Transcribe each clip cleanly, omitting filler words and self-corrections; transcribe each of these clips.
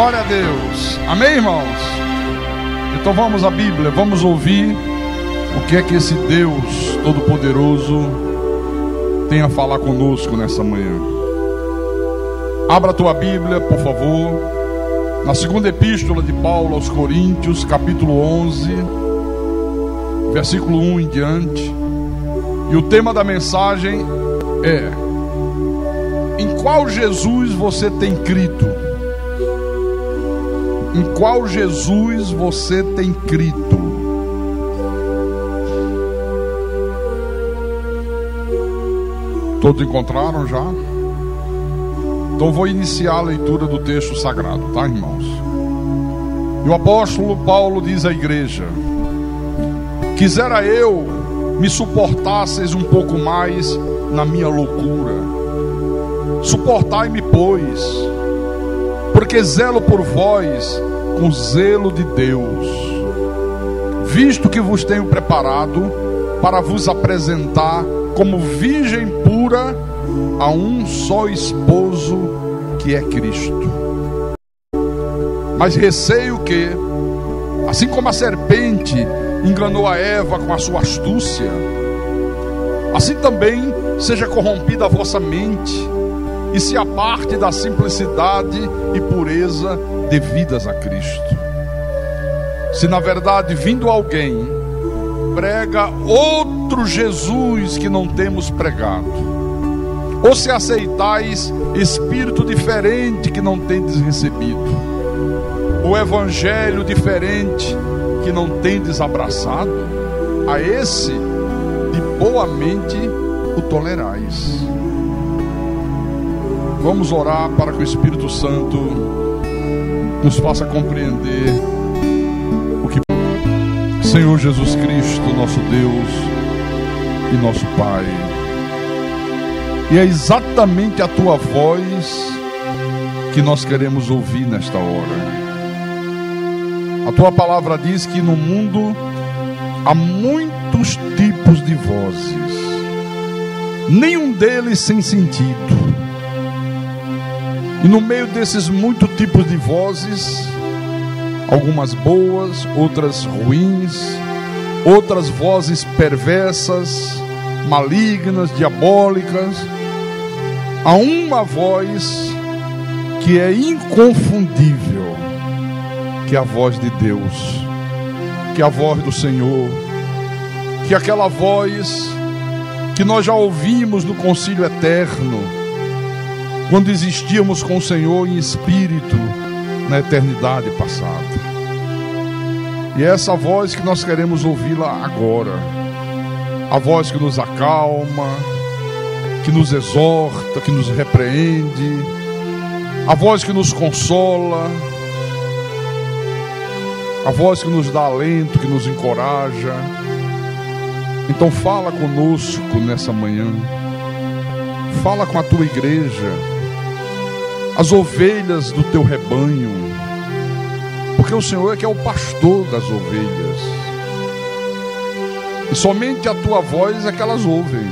Glória a Deus. Amém, irmãos? Então vamos à Bíblia, vamos ouvir o que é que esse Deus Todo-Poderoso tem a falar conosco nessa manhã. Abra a tua Bíblia, por favor, na segunda epístola de Paulo aos Coríntios, capítulo 11, versículo 1 em diante. E o tema da mensagem é: em qual Jesus você tem crido? Em qual Jesus você tem crido? Todos encontraram já? Então vou iniciar a leitura do texto sagrado, tá, irmãos? E o apóstolo Paulo diz à igreja: quisera eu me suportasseis um pouco mais na minha loucura. Suportai-me, pois, porque zelo por vós com zelo de Deus, visto que vos tenho preparado para vos apresentar como virgem pura a um só esposo, que é Cristo. Mas receio que, assim como a serpente enganou a Eva com a sua astúcia, assim também seja corrompida a vossa mente e se aparte da simplicidade e pureza devidas a Cristo. Se na verdade vindo alguém prega outro Jesus que não temos pregado, ou se aceitais espírito diferente que não tendes recebido, ou evangelho diferente que não tendes abraçado, a esse de boa mente o tolerais. Vamos orar para que o Espírito Santo nos faça compreender o que... Senhor Jesus Cristo, nosso Deus e nosso Pai, e é exatamente a Tua voz que nós queremos ouvir nesta hora. A Tua palavra diz que no mundo há muitos tipos de vozes, nenhum deles sem sentido. E no meio desses muitos tipos de vozes, algumas boas, outras ruins, outras vozes perversas, malignas, diabólicas, há uma voz que é inconfundível, que é a voz de Deus, que é a voz do Senhor, que é aquela voz que nós já ouvimos no concílio eterno, quando existíamos com o Senhor em espírito na eternidade passada. E é essa voz que nós queremos ouvi-la agora, a voz que nos acalma, que nos exorta, que nos repreende, a voz que nos consola, a voz que nos dá alento, que nos encoraja. Então fala conosco nessa manhã, fala com a tua igreja, as ovelhas do teu rebanho, porque o Senhor é que é o pastor das ovelhas, e somente a tua voz é que elas ouvem.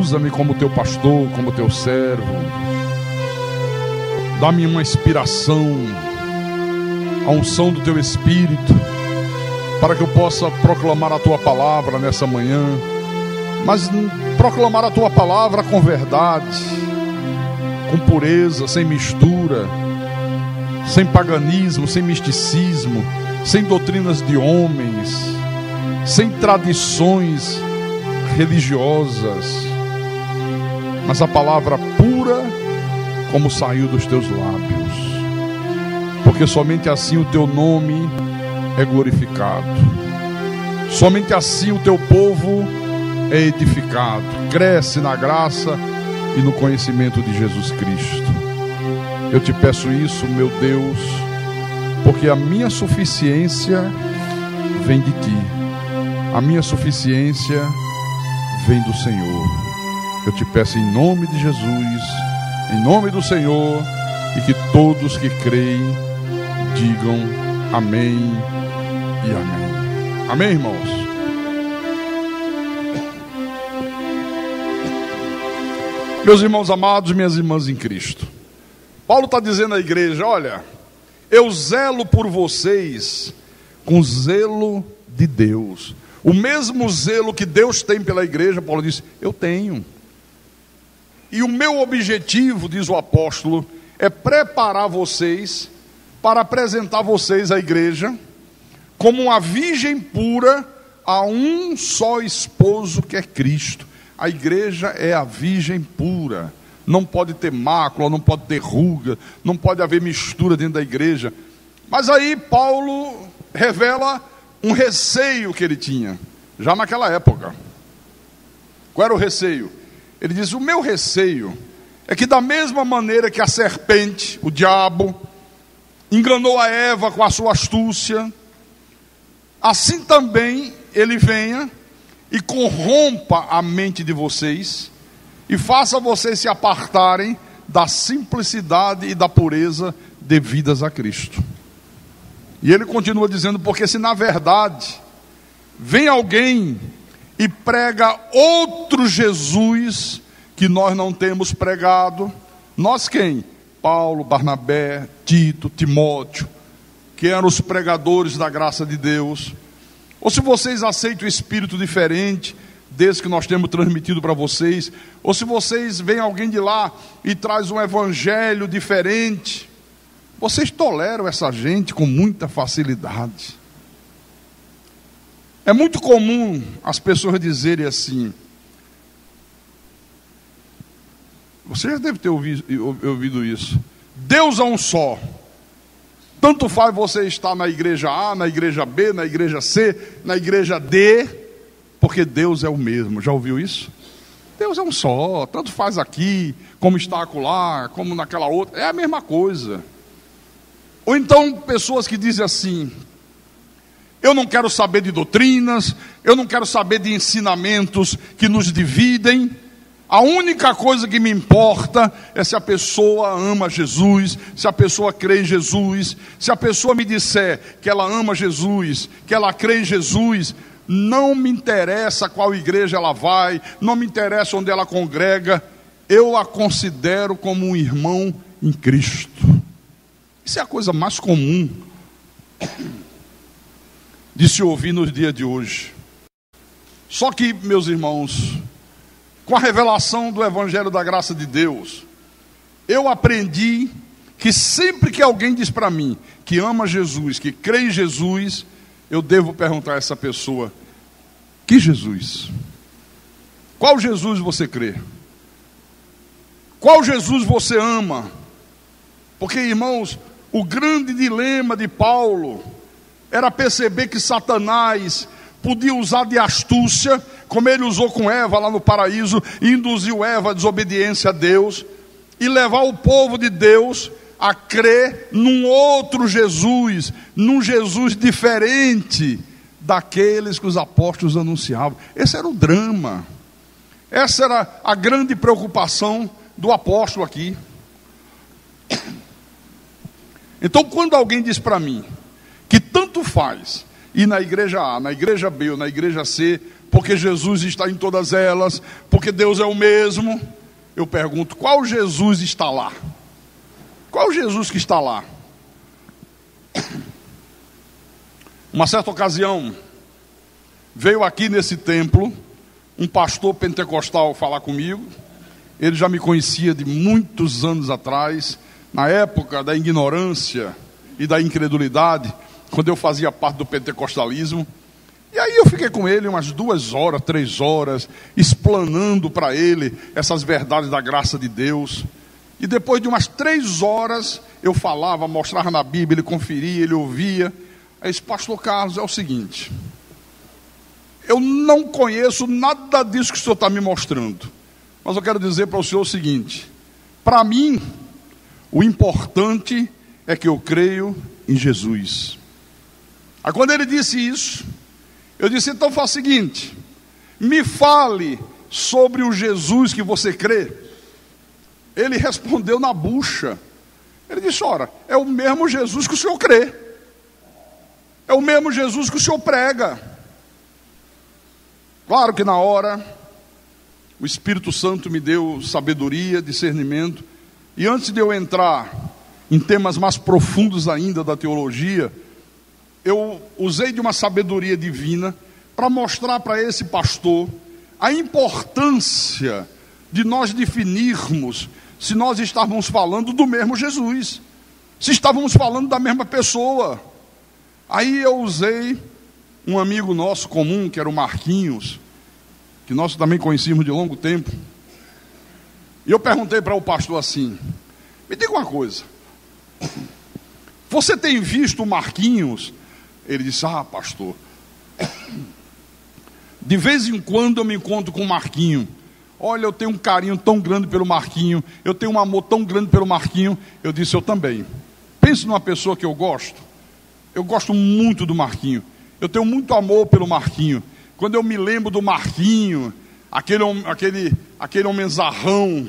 Usa-me como teu pastor, como teu servo, dá-me uma inspiração, a unção do teu Espírito, para que eu possa proclamar a tua palavra nessa manhã, mas proclamar a tua palavra com verdade, com pureza, sem mistura, sem paganismo, sem misticismo, sem doutrinas de homens, sem tradições religiosas, mas a palavra pura como saiu dos teus lábios, porque somente assim o teu nome é glorificado, somente assim o teu povo é edificado, cresce na graça e no conhecimento de Jesus Cristo. Eu te peço isso, meu Deus, porque a minha suficiência vem de ti, a minha suficiência vem do Senhor. Eu te peço em nome de Jesus, em nome do Senhor, e que todos que creem digam amém e amém. Amém, irmãos? Meus irmãos amados, minhas irmãs em Cristo, Paulo está dizendo à igreja: olha, eu zelo por vocês com zelo de Deus. O mesmo zelo que Deus tem pela igreja, Paulo disse, eu tenho. E o meu objetivo, diz o apóstolo, é preparar vocês para apresentar vocês à igreja como uma virgem pura a um só esposo, que é Cristo. A igreja é a virgem pura. Não pode ter mácula, não pode ter ruga, não pode haver mistura dentro da igreja. Mas aí Paulo revela um receio que ele tinha, já naquela época. Qual era o receio? Ele diz, o meu receio é que da mesma maneira que a serpente, o diabo, enganou a Eva com a sua astúcia, assim também ele venha e corrompa a mente de vocês e faça vocês se apartarem da simplicidade e da pureza devidas a Cristo. E ele continua dizendo, porque se na verdade vem alguém e prega outro Jesus que nós não temos pregado, nós quem? Paulo, Barnabé, Tito, Timóteo, que eram os pregadores da graça de Deus. Ou se vocês aceitam o espírito diferente desse que nós temos transmitido para vocês, ou se vocês veem alguém de lá e traz um evangelho diferente, vocês toleram essa gente com muita facilidade. É muito comum as pessoas dizerem assim, você já deve ter ouvido isso, Deus é um só. Tanto faz você estar na igreja A, na igreja B, na igreja C, na igreja D, porque Deus é o mesmo. Já ouviu isso? Deus é um só, tanto faz aqui, como está acolá, como naquela outra, é a mesma coisa. Ou então pessoas que dizem assim, eu não quero saber de doutrinas, eu não quero saber de ensinamentos que nos dividem. A única coisa que me importa é se a pessoa ama Jesus, se a pessoa crê em Jesus. Se a pessoa me disser que ela ama Jesus, que ela crê em Jesus, não me interessa qual igreja ela vai, não me interessa onde ela congrega, eu a considero como um irmão em Cristo. Isso é a coisa mais comum de se ouvir nos dias de hoje. Só que, meus irmãos, com a revelação do Evangelho da Graça de Deus, eu aprendi que sempre que alguém diz para mim que ama Jesus, que crê em Jesus, eu devo perguntar a essa pessoa, que Jesus? Qual Jesus você crê? Qual Jesus você ama? Porque, irmãos, o grande dilema de Paulo era perceber que Satanás podia usar de astúcia, como ele usou com Eva lá no paraíso, e induziu Eva à desobediência a Deus, e levar o povo de Deus a crer num outro Jesus, num Jesus diferente daqueles que os apóstolos anunciavam. Esse era o drama, essa era a grande preocupação do apóstolo aqui. Então, quando alguém diz para mim que tanto faz ir na igreja A, na igreja B ou na igreja C, porque Jesus está em todas elas, porque Deus é o mesmo, eu pergunto, qual Jesus está lá? Qual Jesus que está lá? Uma certa ocasião, veio aqui nesse templo um pastor pentecostal falar comigo. Ele já me conhecia de muitos anos atrás, na época da ignorância e da incredulidade, quando eu fazia parte do pentecostalismo. E aí eu fiquei com ele umas 2 horas, 3 horas, explanando para ele essas verdades da graça de Deus. E depois de umas 3 horas, eu falava, mostrava na Bíblia, ele conferia, ele ouvia. Aí disse, pastor Carlos, é o seguinte, eu não conheço nada disso que o senhor está me mostrando, mas eu quero dizer para o senhor o seguinte, para mim, o importante é que eu creio em Jesus. Aí quando ele disse isso, eu disse, então faz o seguinte, me fale sobre o Jesus que você crê. Ele respondeu na bucha. Ele disse, ora, é o mesmo Jesus que o senhor crê. É o mesmo Jesus que o senhor prega. Claro que na hora, o Espírito Santo me deu sabedoria, discernimento. E antes de eu entrar em temas mais profundos ainda da teologia, eu usei de uma sabedoria divina para mostrar para esse pastor a importância de nós definirmos se nós estávamos falando do mesmo Jesus, se estávamos falando da mesma pessoa. Aí eu usei um amigo nosso comum, que era o Marquinhos, que nós também conhecíamos de longo tempo. E eu perguntei para o pastor assim: me diga uma coisa, você tem visto o Marquinhos? Ele disse: ah, pastor, de vez em quando eu me encontro com o Marquinho. Olha, eu tenho um carinho tão grande pelo Marquinho, eu tenho um amor tão grande pelo Marquinho. Eu disse: eu também. Pense numa pessoa que eu gosto muito do Marquinho, eu tenho muito amor pelo Marquinho. Quando eu me lembro do Marquinho, aquele homenzarrão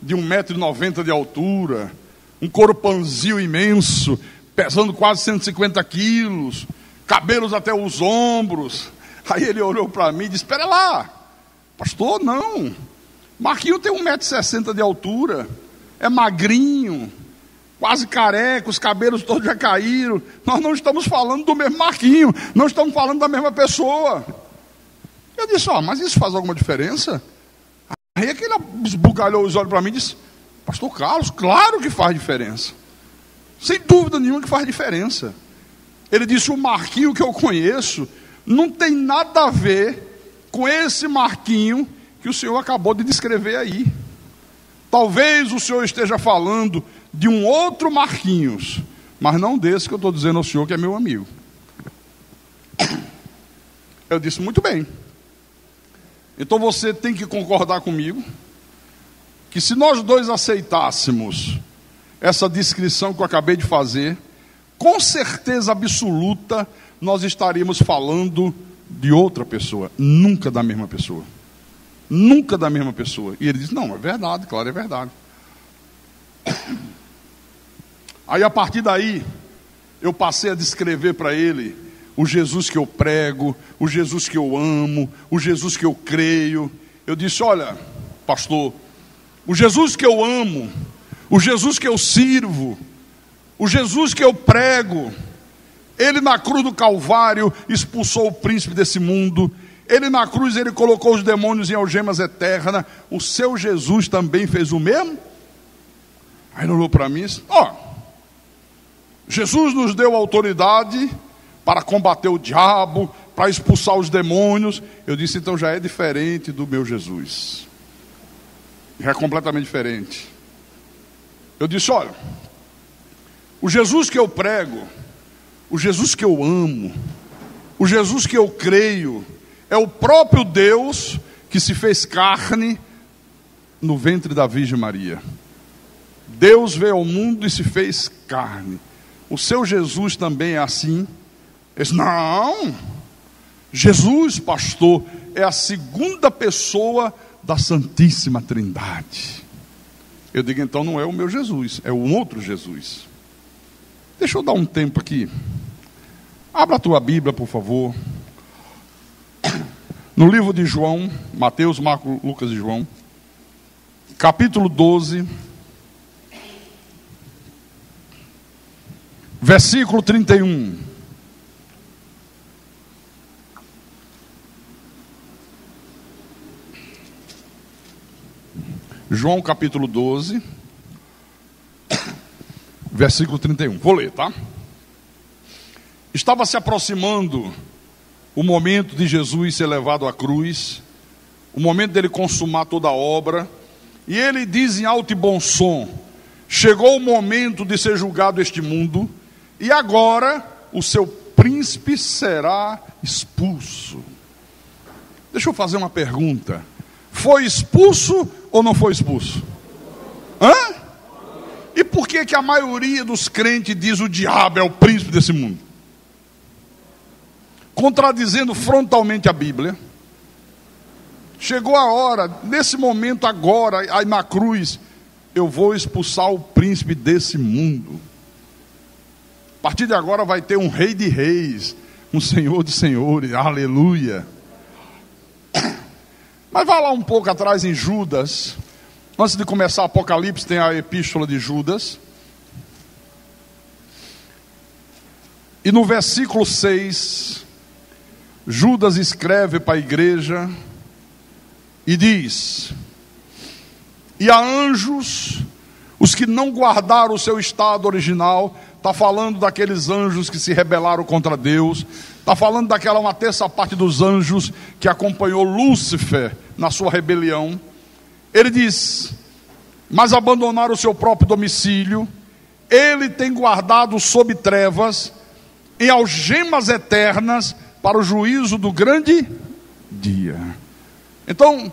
de 1,90 m de altura, um corpanzil imenso, pesando quase 150 quilos, cabelos até os ombros. Aí ele olhou para mim e disse: espera lá, pastor, não, Marquinho tem 1,60 m de altura, é magrinho, quase careca, os cabelos todos já caíram. Nós não estamos falando do mesmo Marquinho, não estamos falando da mesma pessoa. Eu disse: mas isso faz alguma diferença? Aí aquele esbugalhou os olhos para mim e disse: pastor Carlos, claro que faz diferença, sem dúvida nenhuma que faz diferença. Ele disse: o Marquinho que eu conheço não tem nada a ver com esse Marquinho que o senhor acabou de descrever aí. Talvez o senhor esteja falando de um outro Marquinhos, mas não desse que eu estou dizendo ao senhor que é meu amigo. Eu disse: muito bem, então você tem que concordar comigo que se nós dois aceitássemos essa descrição que eu acabei de fazer, com certeza absoluta nós estaríamos falando de outra pessoa, nunca da mesma pessoa. Nunca da mesma pessoa. E ele disse: não, é verdade, claro, é verdade. Aí a partir daí eu passei a descrever para ele o Jesus que eu prego, o Jesus que eu amo, o Jesus que eu creio. Eu disse: olha, pastor, o Jesus que eu amo, o Jesus que eu sirvo, o Jesus que eu prego, ele na cruz do Calvário expulsou o príncipe desse mundo. Ele na cruz, ele colocou os demônios em algemas eternas. O seu Jesus também fez o mesmo? Aí ele olhou para mim e disse: Jesus nos deu autoridade para combater o diabo, para expulsar os demônios. Eu disse: então já é diferente do meu Jesus, já é completamente diferente. Eu disse: olha, o Jesus que eu prego, o Jesus que eu amo, o Jesus que eu creio, é o próprio Deus que se fez carne no ventre da Virgem Maria. Deus veio ao mundo e se fez carne. O seu Jesus também é assim? Eu disse: não, Jesus, pastor, é a segunda pessoa da Santíssima Trindade. Eu digo: então não é o meu Jesus, é um outro Jesus. Deixa eu dar um tempo aqui. Abra a tua Bíblia, por favor, no livro de João, Mateus, Marcos, Lucas e João, capítulo 12, versículo 31. João capítulo 12, versículo 31. Vou ler, tá? Estava se aproximando o momento de Jesus ser levado à cruz, o momento dele consumar toda a obra, e ele diz em alto e bom som: chegou o momento de ser julgado este mundo, e agora o seu príncipe será expulso. Deixa eu fazer uma pergunta: foi expulso ou não foi expulso? E por que a maioria dos crentes diz o diabo é o príncipe desse mundo? Contradizendo frontalmente a Bíblia. Chegou a hora, nesse momento agora, aí na cruz, eu vou expulsar o príncipe desse mundo. A partir de agora vai ter um rei de reis, um senhor de senhores, aleluia. Mas vai lá um pouco atrás em Judas, Antes de começar Apocalipse, tem a epístola de Judas. E no versículo 6, Judas escreve para a igreja e diz: e a anjos, os que não guardaram o seu estado original. Está falando daqueles anjos que se rebelaram contra Deus. Está falando daquela uma terça parte dos anjos que acompanhou Lúcifer na sua rebelião. Ele diz: mas abandonaram o seu próprio domicílio. Ele tem guardado sob trevas, em algemas eternas, para o juízo do grande dia. Então,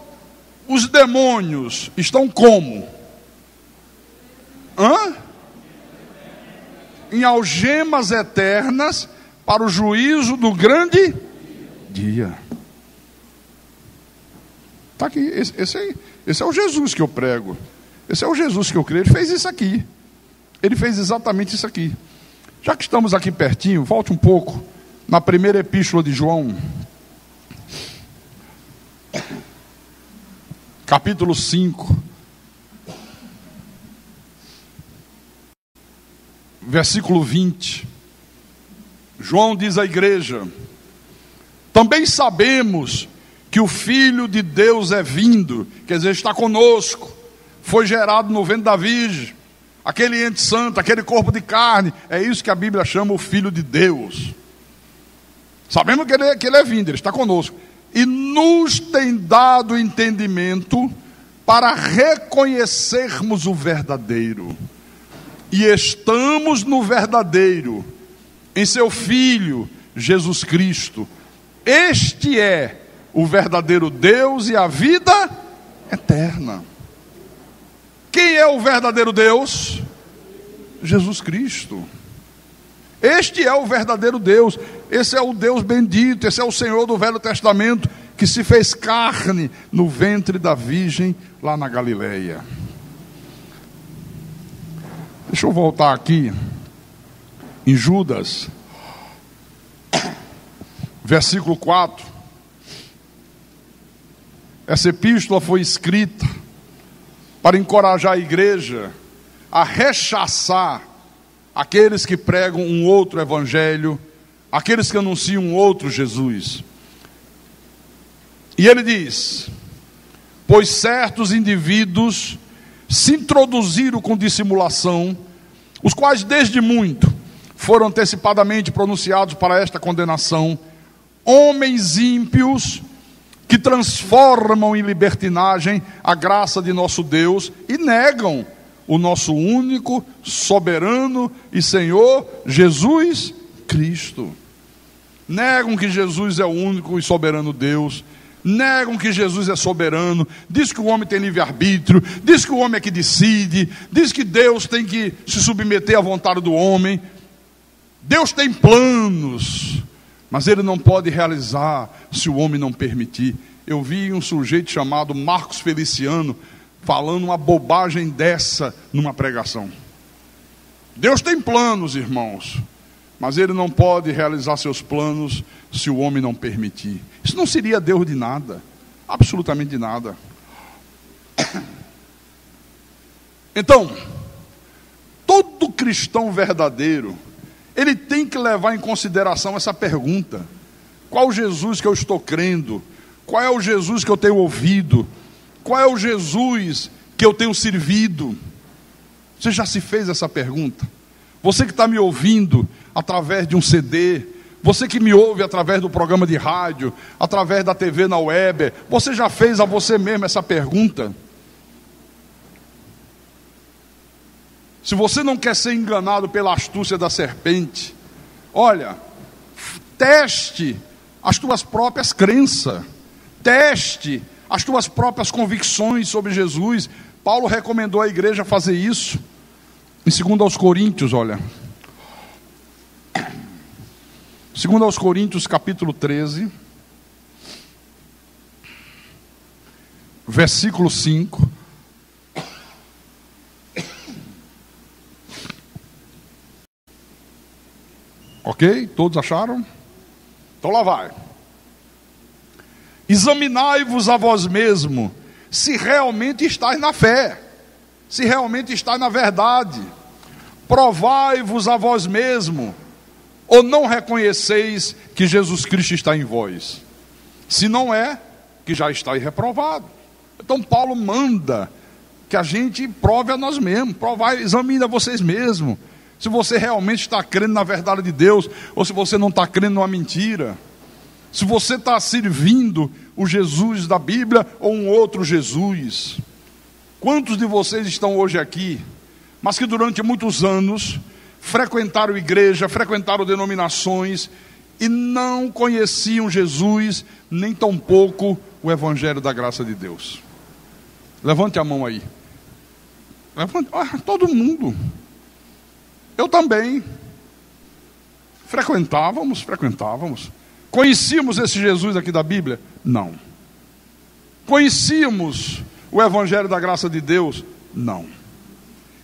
os demônios estão como? Em algemas eternas, para o juízo do grande dia. Está aqui, esse é o Jesus que eu prego. Esse é o Jesus que eu creio. Ele fez isso aqui. Ele fez exatamente isso aqui. Já que estamos aqui pertinho, volte um pouco na primeira epístola de João, capítulo 5, versículo 20. João diz à igreja: também sabemos que o Filho de Deus é vindo, quer dizer, está conosco, foi gerado no ventre da Virgem, aquele ente santo, aquele corpo de carne, é isso que a Bíblia chama o Filho de Deus. Sabemos que ele é vindo, ele está conosco, e nos tem dado entendimento para reconhecermos o verdadeiro, e estamos no verdadeiro, em seu Filho, Jesus Cristo. Este é o verdadeiro Deus e a vida eterna. Quem é o verdadeiro Deus? Jesus Cristo. Este é o verdadeiro Deus. Esse é o Deus bendito. Esse é o Senhor do Velho Testamento, que se fez carne no ventre da Virgem lá na Galileia. Deixa eu voltar aqui em Judas, versículo 4. Essa epístola foi escrita para encorajar a igreja a rechaçar aqueles que pregam um outro evangelho, aqueles que anunciam um outro Jesus. E ele diz: pois certos indivíduos se introduziram com dissimulação, os quais desde muito foram antecipadamente pronunciados para esta condenação, homens ímpios que transformam em libertinagem a graça de nosso Deus e negam o nosso único, soberano e Senhor Jesus Cristo. Negam que Jesus é o único e soberano Deus, negam que Jesus é soberano, diz que o homem tem livre-arbítrio, diz que o homem é que decide, diz que Deus tem que se submeter à vontade do homem. Deus tem planos, mas ele não pode realizar se o homem não permitir. Eu vi um sujeito chamado Marcos Feliciano falando uma bobagem dessa numa pregação. Deus tem planos, irmãos, mas ele não pode realizar seus planos se o homem não permitir. Isso não seria Deus de nada, absolutamente de nada. Então, todo cristão verdadeiro, ele tem que levar em consideração essa pergunta: qual Jesus que eu estou crendo? Qual é o Jesus que eu tenho ouvido? Qual é o Jesus que eu tenho servido? Você já se fez essa pergunta? Você que está me ouvindo através de um CD, você que me ouve através do programa de rádio, através da TV na web, você já fez a você mesmo essa pergunta? Se você não quer ser enganado pela astúcia da serpente, olha, teste as tuas próprias crenças, teste as tuas próprias convicções sobre Jesus. Paulo recomendou à igreja fazer isso em 2 aos Coríntios, olha, 2 aos Coríntios capítulo 13, versículo 5. Ok? Todos acharam? Então lá vai. Examinai-vos a vós mesmo, se realmente estás na fé, se realmente estás na verdade. Provai-vos a vós mesmo, ou não reconheceis que Jesus Cristo está em vós? Se não é, que já estáis reprovado. Então Paulo manda que a gente prove a nós mesmos, examine a vocês mesmos, se você realmente está crendo na verdade de Deus, ou se você não está crendo numa mentira, se você está servindo o Jesus da Bíblia ou um outro Jesus. Quantos de vocês estão hoje aqui, mas que durante muitos anos frequentaram igreja, frequentaram denominações e não conheciam Jesus, nem tampouco o Evangelho da graça de Deus? Levante a mão aí. Levante. Todo mundo. Eu também. Frequentávamos. Conhecíamos esse Jesus aqui da Bíblia? Não. Conhecíamos o Evangelho da graça de Deus? Não.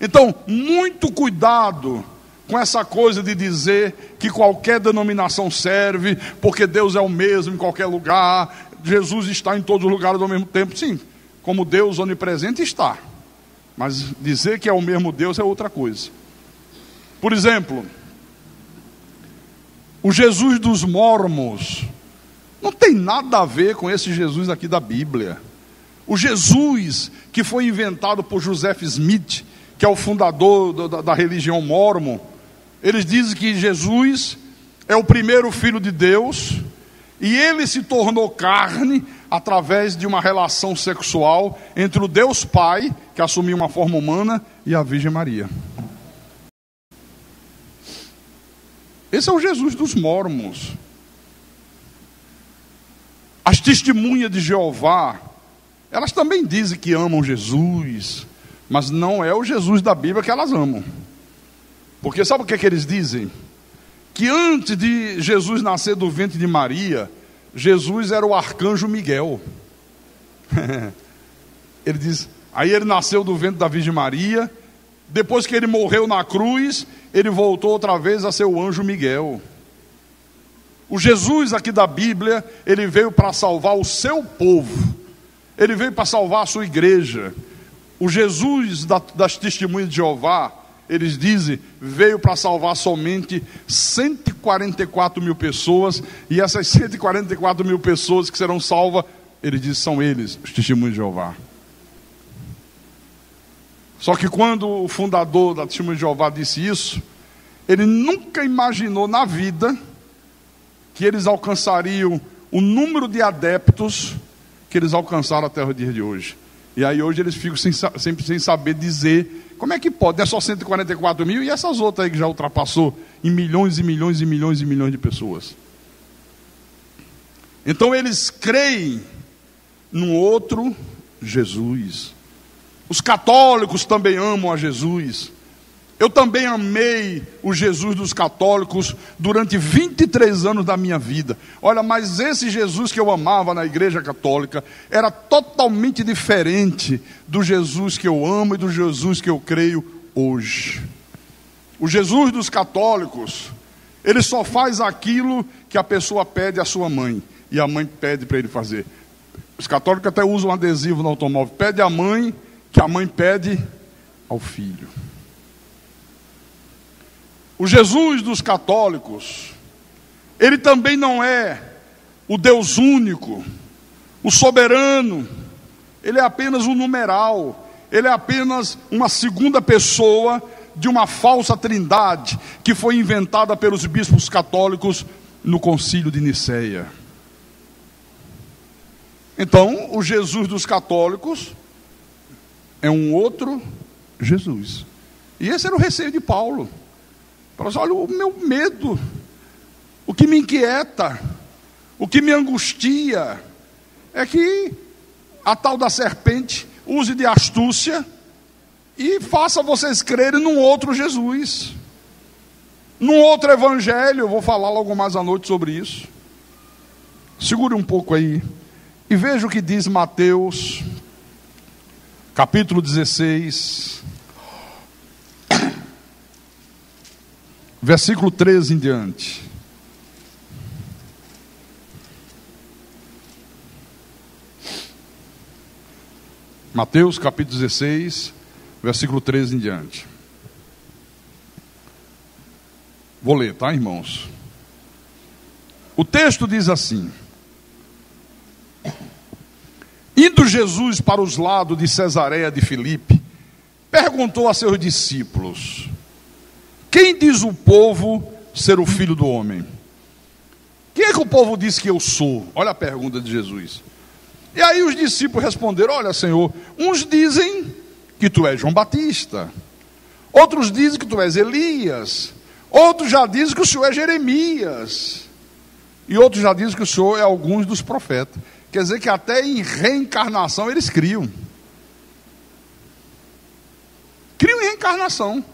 Então, muito cuidado com essa coisa de dizer que qualquer denominação serve, porque Deus é o mesmo em qualquer lugar, Jesus está em todos os lugares ao mesmo tempo. Sim, como Deus onipresente está, mas dizer que é o mesmo Deus é outra coisa. Por exemplo, o Jesus dos mormons não tem nada a ver com esse Jesus aqui da Bíblia. O Jesus que foi inventado por Joseph Smith, que é o fundador da religião mórmon, eles dizem que Jesus é o primeiro filho de Deus, e ele se tornou carne através de uma relação sexual entre o Deus Pai, que assumiu uma forma humana, e a Virgem Maria. Esse é o Jesus dos mormons. As testemunhas de Jeová, elas também dizem que amam Jesus, mas não é o Jesus da Bíblia que elas amam. Porque sabe o que eles dizem? Que antes de Jesus nascer do ventre de Maria, Jesus era o arcanjo Miguel. Ele diz, aí ele nasceu do ventre da Virgem Maria, depois que ele morreu na cruz, ele voltou outra vez a ser o anjo Miguel. O Jesus aqui da Bíblia, ele veio para salvar o seu povo, ele veio para salvar a sua igreja. O Jesus das testemunhas de Jeová, eles dizem, veio para salvar somente 144 mil pessoas, e essas 144 mil pessoas que serão salvas, ele diz, são eles, os testemunhos de Jeová. Só que quando o fundador da Testemunha de Jeová disse isso, ele nunca imaginou na vida que eles alcançariam o número de adeptos que eles alcançaram até o dia de hoje. E aí hoje eles ficam sempre sem saber dizer, como é que pode? Não é só 144 mil e essas outras aí que já ultrapassou em milhões e milhões e milhões e milhões de pessoas. Então eles creem num outro Jesus. Os católicos também amam a Jesus. Eu também amei o Jesus dos católicos durante 23 anos da minha vida. Olha, mas esse Jesus que eu amava na igreja católica era totalmente diferente do Jesus que eu amo e do Jesus que eu creio hoje. O Jesus dos católicos, ele só faz aquilo que a pessoa pede à sua mãe, e a mãe pede para ele fazer. Os católicos até usam um adesivo no automóvel, pede à mãe, que a mãe pede ao filho. O Jesus dos católicos, ele também não é o Deus único, o soberano, ele é apenas um numeral, ele é apenas uma segunda pessoa de uma falsa trindade que foi inventada pelos bispos católicos no concílio de Nicéia. Então, o Jesus dos católicos é um outro Jesus. E esse era o receio de Paulo. Paulo disse, olha, o meu medo, o que me inquieta, o que me angustia, é que a tal da serpente use de astúcia e faça vocês crerem num outro Jesus, num outro evangelho. Eu vou falar logo mais à noite sobre isso. Segure um pouco aí e veja o que diz Mateus capítulo 16, versículo 13 em diante. Mateus capítulo 16, versículo 13 em diante. Vou ler, tá, irmãos? O texto diz assim: indo Jesus para os lados de Cesareia de Filipe, perguntou a seus discípulos: quem diz o povo ser o Filho do Homem? Quem é que o povo diz que eu sou? Olha a pergunta de Jesus. E aí os discípulos responderam: olha, Senhor, uns dizem que tu és João Batista, outros dizem que tu és Elias, outros já dizem que o Senhor é Jeremias, e outros já dizem que o Senhor é alguns dos profetas. Quer dizer que até em reencarnação eles criam. Criam em reencarnação.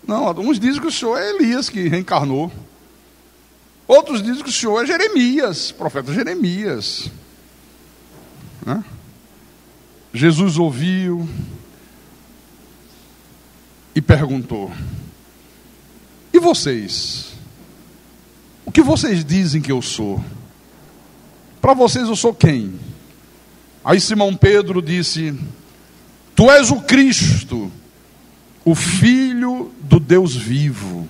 Não, uns dizem que o Senhor é Elias que reencarnou. Outros dizem que o Senhor é Jeremias, profeta Jeremias. Né? Jesus ouviu e perguntou: e vocês? O que vocês dizem que eu sou? Para vocês eu sou quem? Aí Simão Pedro disse: tu és o Cristo, o Filho do Deus vivo.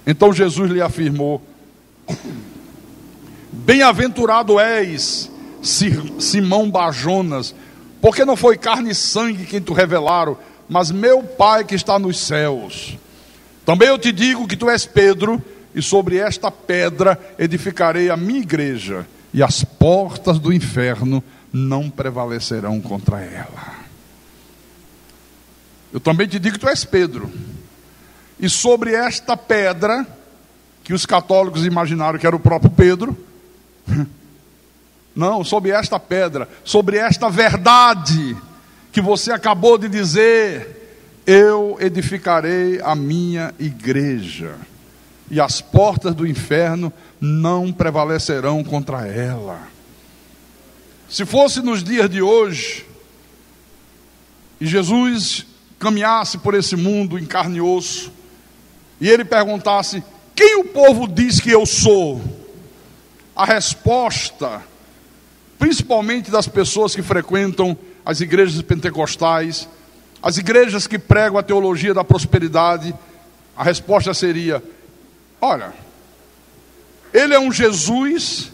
Então Jesus lhe afirmou: bem-aventurado és, Simão Bajonas, porque não foi carne e sangue quem te revelaram, mas meu Pai que está nos céus. Também eu te digo que tu és Pedro, e sobre esta pedra edificarei a minha igreja, e as portas do inferno não prevalecerão contra ela. Eu também te digo que tu és Pedro, e sobre esta pedra, que os católicos imaginaram que era o próprio Pedro, não, sobre esta pedra, sobre esta verdade que você acabou de dizer, eu edificarei a minha igreja, e as portas do inferno não prevalecerão contra ela. Se fosse nos dias de hoje, e Jesus caminhasse por esse mundo em carne e osso, e ele perguntasse: quem o povo diz que eu sou? A resposta, principalmente das pessoas que frequentam as igrejas pentecostais, as igrejas que pregam a teologia da prosperidade, a resposta seria: olha, ele é um Jesus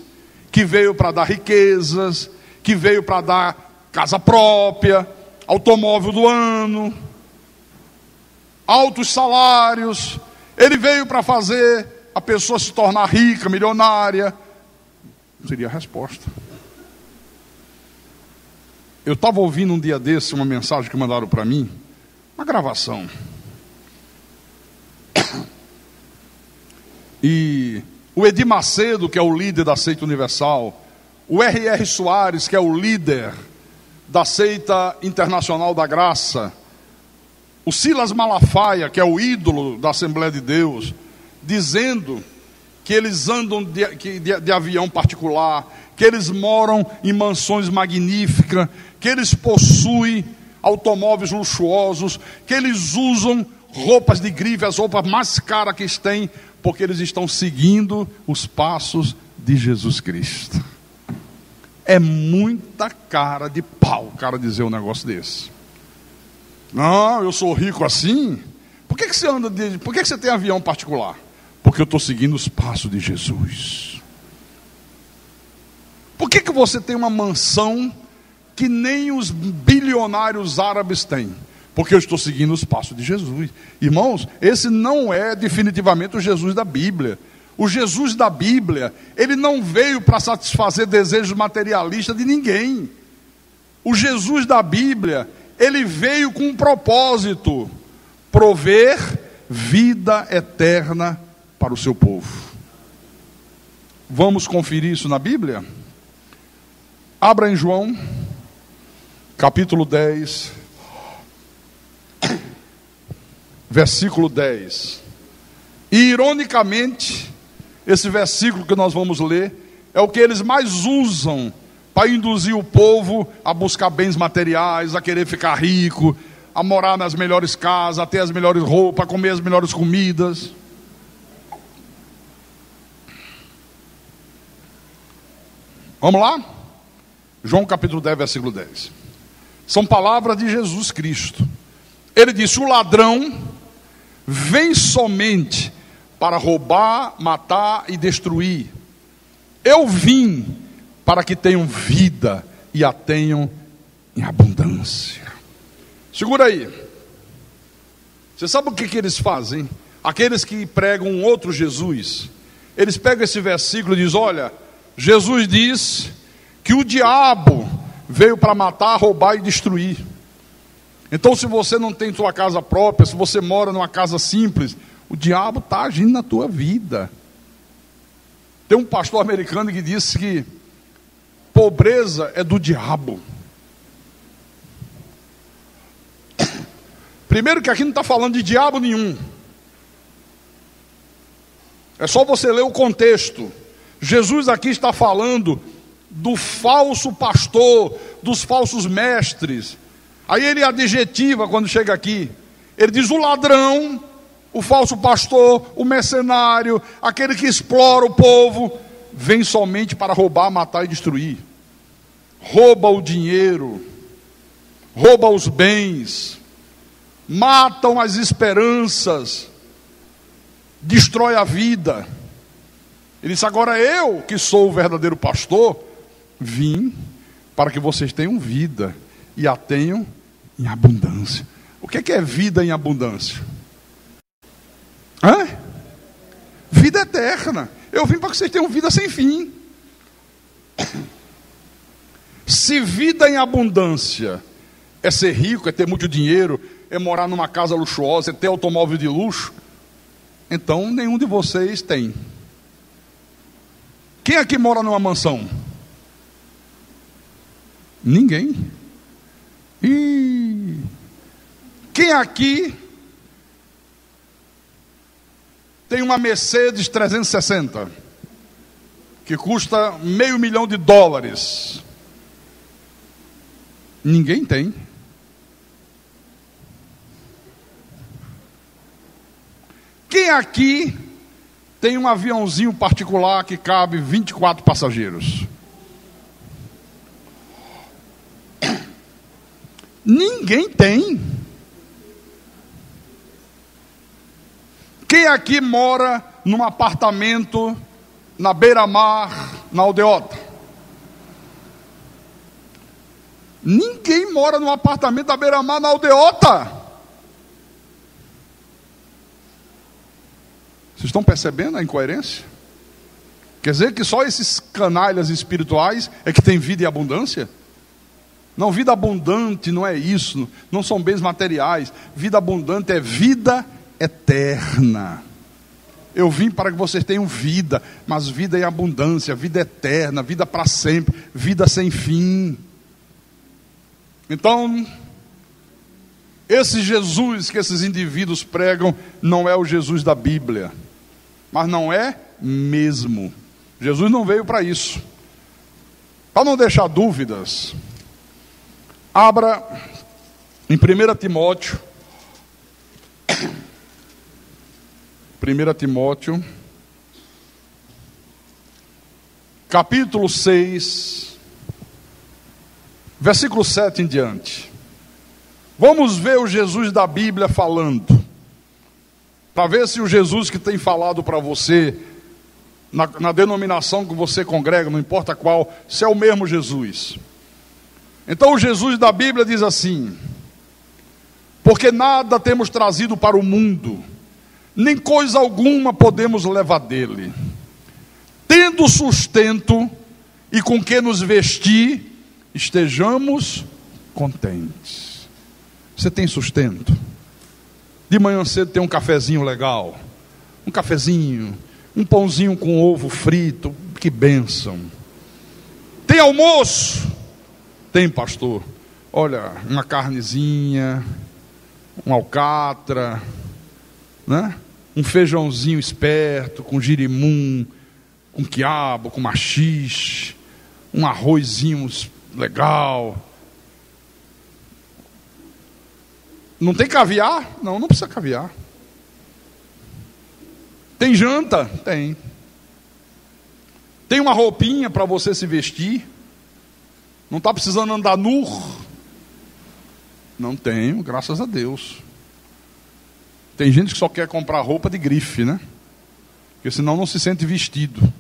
que veio para dar riquezas, que veio para dar casa própria, automóvel do ano, altos salários. Ele veio para fazer a pessoa se tornar rica, milionária. Seria a resposta. Eu estava ouvindo um dia desse uma mensagem que mandaram para mim, uma gravação. E o Edir Macedo, que é o líder da Seita Universal, o R.R. Soares, que é o líder da Seita Internacional da Graça, o Silas Malafaia, que é o ídolo da Assembleia de Deus, dizendo que eles andam de avião particular, que eles moram em mansões magníficas, que eles possuem automóveis luxuosos, que eles usam roupas de grife, as roupas mais caras que eles têm, porque eles estão seguindo os passos de Jesus Cristo. É muita cara de pau o cara dizer um negócio desse. Não, eu sou rico assim. Por que você anda por que você tem avião particular? Porque eu estou seguindo os passos de Jesus. Por que você tem uma mansão que nem os bilionários árabes têm? Porque eu estou seguindo os passos de Jesus. Irmãos, esse não é definitivamente o Jesus da Bíblia. O Jesus da Bíblia, ele não veio para satisfazer desejos materialistas de ninguém. O Jesus da Bíblia, ele veio com um propósito: prover vida eterna para o seu povo. Vamos conferir isso na Bíblia? Abra em João, capítulo 10, versículo 10. E ironicamente, esse versículo que nós vamos ler é o que eles mais usam para induzir o povo a buscar bens materiais, a querer ficar rico, a morar nas melhores casas, a ter as melhores roupas, a comer as melhores comidas. Vamos lá? João capítulo 10, versículo 10. São palavras de Jesus Cristo. Ele disse: o ladrão vem somente para roubar, matar e destruir. Eu vim para que tenham vida e a tenham em abundância. Segura aí. Você sabe o que eles fazem? Aqueles que pregam um outro Jesus, eles pegam esse versículo e dizem: olha, Jesus diz que o diabo veio para matar, roubar e destruir. Então, se você não tem sua casa própria, se você mora numa casa simples, o diabo está agindo na tua vida. Tem um pastor americano que disse que pobreza é do diabo. Primeiro que aqui não está falando de diabo nenhum. É só você ler o contexto. Jesus aqui está falando do falso pastor, dos falsos mestres. Aí ele adjetiva quando chega aqui. Ele diz: o ladrão, o falso pastor, o mercenário, aquele que explora o povo, vem somente para roubar, matar e destruir. Rouba o dinheiro, rouba os bens, matam as esperanças, destrói a vida. Ele disse: agora eu, que sou o verdadeiro pastor, vim para que vocês tenham vida e a tenham em abundância. O que é vida em abundância? Vida eterna. Eu vim para que vocês tenham vida sem fim. Se vida em abundância é ser rico, é ter muito dinheiro, é morar numa casa luxuosa, é ter automóvel de luxo, então nenhum de vocês tem. Quem aqui mora numa mansão? Ninguém. E quem aqui tem uma Mercedes 360 que custa $500 mil? Ninguém tem. Quem aqui tem um aviãozinho particular que cabe 24 passageiros? Ninguém tem. Quem aqui mora num apartamento na beira-mar, na Aldeota? Ninguém mora num apartamento na beira-mar, na Aldeota. Vocês estão percebendo a incoerência? Quer dizer que só esses canalhas espirituais é que tem vida e abundância? Não, vida abundante não é isso, não são bens materiais. Vida abundante é vida eterna. Eu vim para que vocês tenham vida, mas vida em abundância, vida eterna, vida para sempre, vida sem fim. Então, esse Jesus que esses indivíduos pregam não é o Jesus da Bíblia, mas não é mesmo. Jesus não veio para isso. Para não deixar dúvidas, abra em 1 Timóteo, 1 Timóteo, capítulo 6, versículo 7 em diante. Vamos ver o Jesus da Bíblia falando, para ver se o Jesus que tem falado para você, na denominação que você congrega, não importa qual, se é o mesmo Jesus. Então o Jesus da Bíblia diz assim: porque nada temos trazido para o mundo, nem coisa alguma podemos levar dele. Tendo sustento e com que nos vestir, estejamos contentes. Você tem sustento? De manhã cedo tem um cafezinho legal, um cafezinho, um pãozinho com ovo frito, que bênção. Tem almoço? Tem, pastor. Olha, uma carnezinha, um alcatra, né? Um feijãozinho esperto, com girimum, com quiabo, com maxixe, um arrozinho legal. Não tem caviar? Não, não precisa caviar. Tem janta? Tem. Tem uma roupinha para você se vestir? Não está precisando andar nu? Não tenho, graças a Deus. Tem gente que só quer comprar roupa de grife, né? Porque senão não se sente vestido.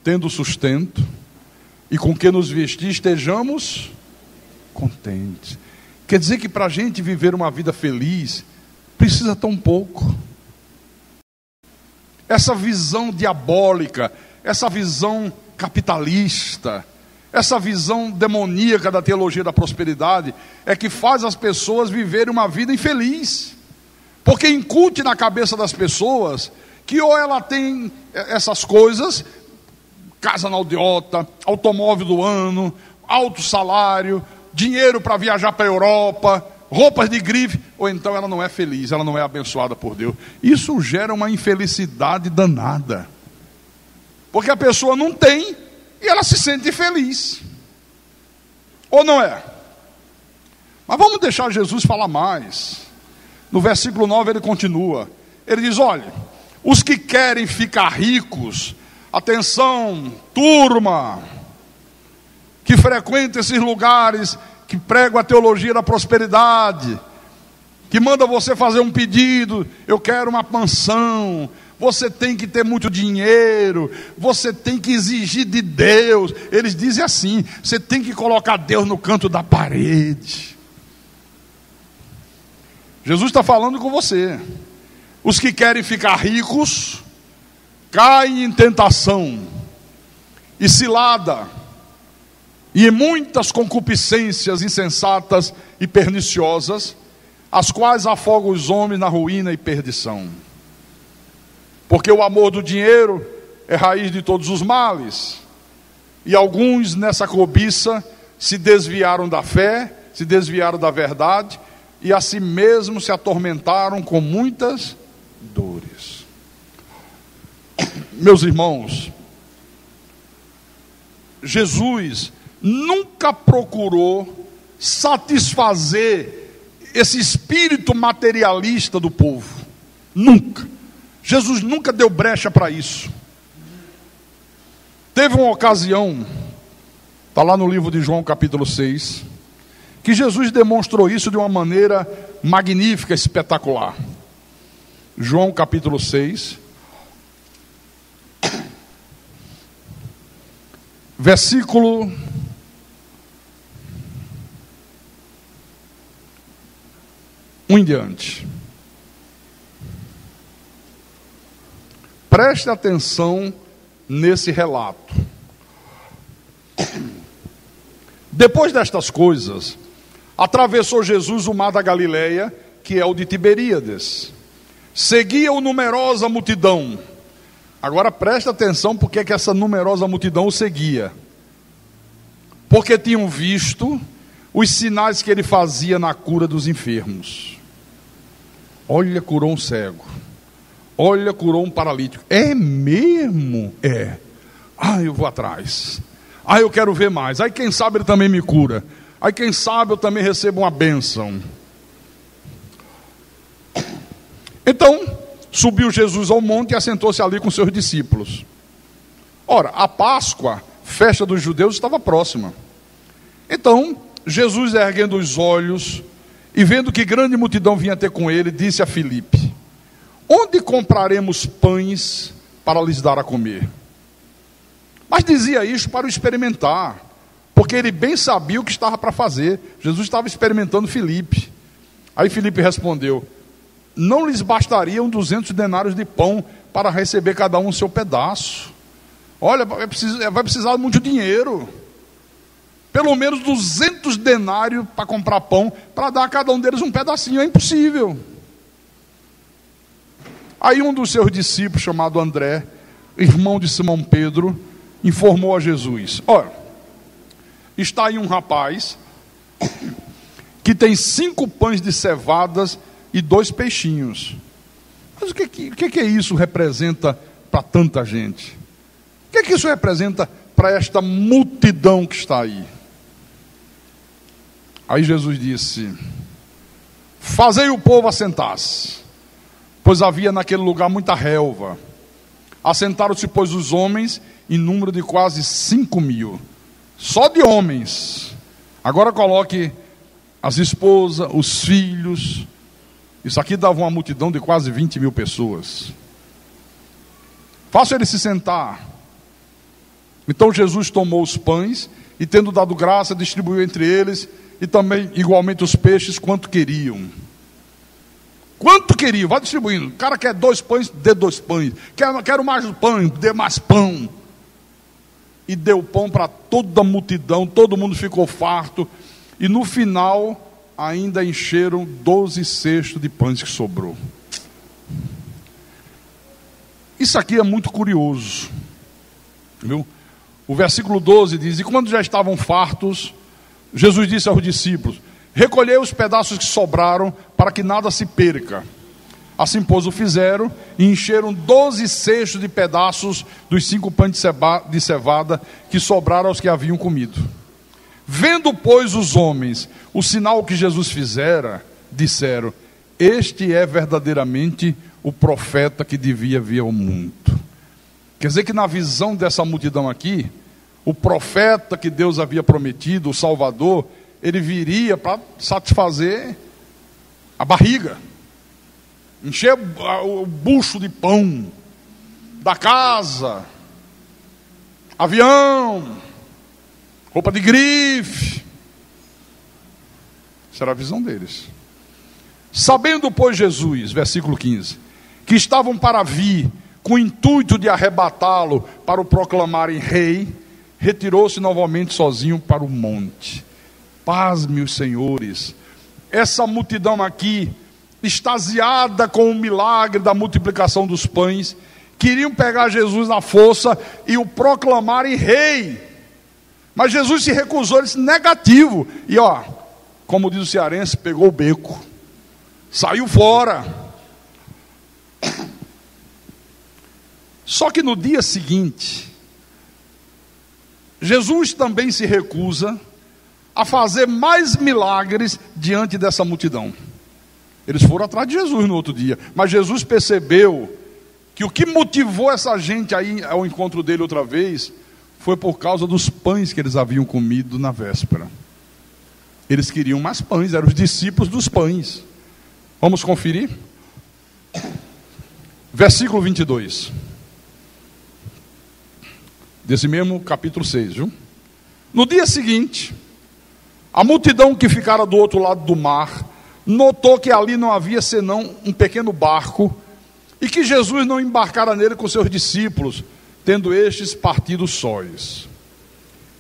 Tendo sustento e com que nos vestir estejamos contentes. Quer dizer que para a gente viver uma vida feliz, precisa tão pouco. Essa visão diabólica, essa visão capitalista, essa visão demoníaca da teologia da prosperidade, é que faz as pessoas viverem uma vida infeliz. Porque incute na cabeça das pessoas que ou ela tem essas coisas, casa na aldeota, automóvel do ano, alto salário, dinheiro para viajar para a Europa, roupas de grife, ou então ela não é feliz, ela não é abençoada por Deus. Isso gera uma infelicidade danada. Porque a pessoa não tem e ela se sente feliz. Ou não é? Mas vamos deixar Jesus falar mais. No versículo 9 ele continua. Ele diz, olha, os que querem ficar ricos, atenção, turma, que frequenta esses lugares, que pregam a teologia da prosperidade, que manda você fazer um pedido, eu quero uma mansão, você tem que ter muito dinheiro, você tem que exigir de Deus. Eles dizem assim, você tem que colocar Deus no canto da parede. Jesus está falando com você. Os que querem ficar ricos, caem em tentação e cilada, e em muitas concupiscências insensatas e perniciosas, as quais afogam os homens na ruína e perdição. Porque o amor do dinheiro é raiz de todos os males, e alguns nessa cobiça se desviaram da fé, se desviaram da verdade, e a si mesmos se atormentaram com muitas dores. Meus irmãos, Jesus nunca procurou satisfazer esse espírito materialista do povo. Nunca. Jesus nunca deu brecha para isso. Teve uma ocasião, está lá no livro de João capítulo 6, que Jesus demonstrou isso de uma maneira magnífica, espetacular. João capítulo 6, versículo 1 em diante. Preste atenção nesse relato. Depois destas coisas, atravessou Jesus o mar da Galileia, que é o de Tiberíades. Seguia-o numerosa multidão. Agora preste atenção porque que essa numerosa multidão o seguia. Porque tinham visto os sinais que ele fazia na cura dos enfermos. Olha, curou um cego. Olha, curou um paralítico. É mesmo? É. Ah, eu vou atrás. Ah, eu quero ver mais. Aí quem sabe ele também me cura. Aí quem sabe eu também recebo uma bênção. Então, subiu Jesus ao monte e assentou-se ali com seus discípulos. Ora, a Páscoa, festa dos judeus, estava próxima. Então, Jesus, erguendo os olhos e vendo que grande multidão vinha ter com ele, disse a Filipe: onde compraremos pães para lhes dar a comer? Mas dizia isso para o experimentar, porque ele bem sabia o que estava para fazer. Jesus estava experimentando Filipe. Aí Filipe respondeu: não lhes bastariam 200 denários de pão para receber cada um o seu pedaço? Olha, vai precisar de muito dinheiro. Pelo menos 200 denários para comprar pão, para dar a cada um deles um pedacinho. É impossível. Aí um dos seus discípulos, chamado André, irmão de Simão Pedro, informou a Jesus: olha, está aí um rapaz que tem 5 pães de cevadas e 2 peixinhos. Mas o que isso representa para tanta gente? O que isso representa para esta multidão que está aí? Aí Jesus disse: fazei o povo assentar-se, pois havia naquele lugar muita relva. Assentaram-se, pois, os homens, em número de quase 5.000, só de homens. Agora coloque as esposas, os filhos. Isso aqui dava uma multidão de quase 20 mil pessoas. Faça ele se sentar. Então Jesus tomou os pães e, tendo dado graça, distribuiu entre eles, e também igualmente os peixes, quanto queriam. Quanto queriam? Vai distribuindo. O cara quer 2 pães, dê 2 pães. Quero mais pão, dê mais pão. E deu pão para toda a multidão, todo mundo ficou farto. E no final, ainda encheram 12 cestos de pães que sobrou. Isso aqui é muito curioso, viu? O versículo 12 diz: e quando já estavam fartos, Jesus disse aos discípulos: recolhei os pedaços que sobraram, para que nada se perca. Assim, pois, o fizeram, e encheram 12 cestos de pedaços dos 5 pães de cevada que sobraram aos que haviam comido. Vendo, pois, os homens o sinal que Jesus fizera, disseram: este é verdadeiramente o profeta que devia vir ao mundo. Quer dizer que na visão dessa multidão aqui, o profeta que Deus havia prometido, o Salvador, ele viria para satisfazer a barriga, encher o bucho de pão da casa, avião, roupa de grife. Essa era a visão deles. Sabendo, pois, Jesus, versículo 15, que estavam para vir com o intuito de arrebatá-lo para o proclamarem rei, retirou-se novamente sozinho para o monte. Pasme os senhores, essa multidão aqui, extasiada com o milagre da multiplicação dos pães, queriam pegar Jesus na força e o proclamarem rei. Mas Jesus se recusou, ele disse negativo. E como diz o cearense, pegou o beco, saiu fora. Só que no dia seguinte, Jesus também se recusa a fazer mais milagres diante dessa multidão. Eles foram atrás de Jesus no outro dia, mas Jesus percebeu que o que motivou essa gente aí ao encontro dele outra vez foi por causa dos pães que eles haviam comido na véspera. Eles queriam mais pães, eram os discípulos dos pães. Vamos conferir? Versículo 22. Desse mesmo capítulo 6, viu? No dia seguinte, a multidão que ficara do outro lado do mar notou que ali não havia senão um pequeno barco e que Jesus não embarcara nele com seus discípulos, tendo estes partido sóis.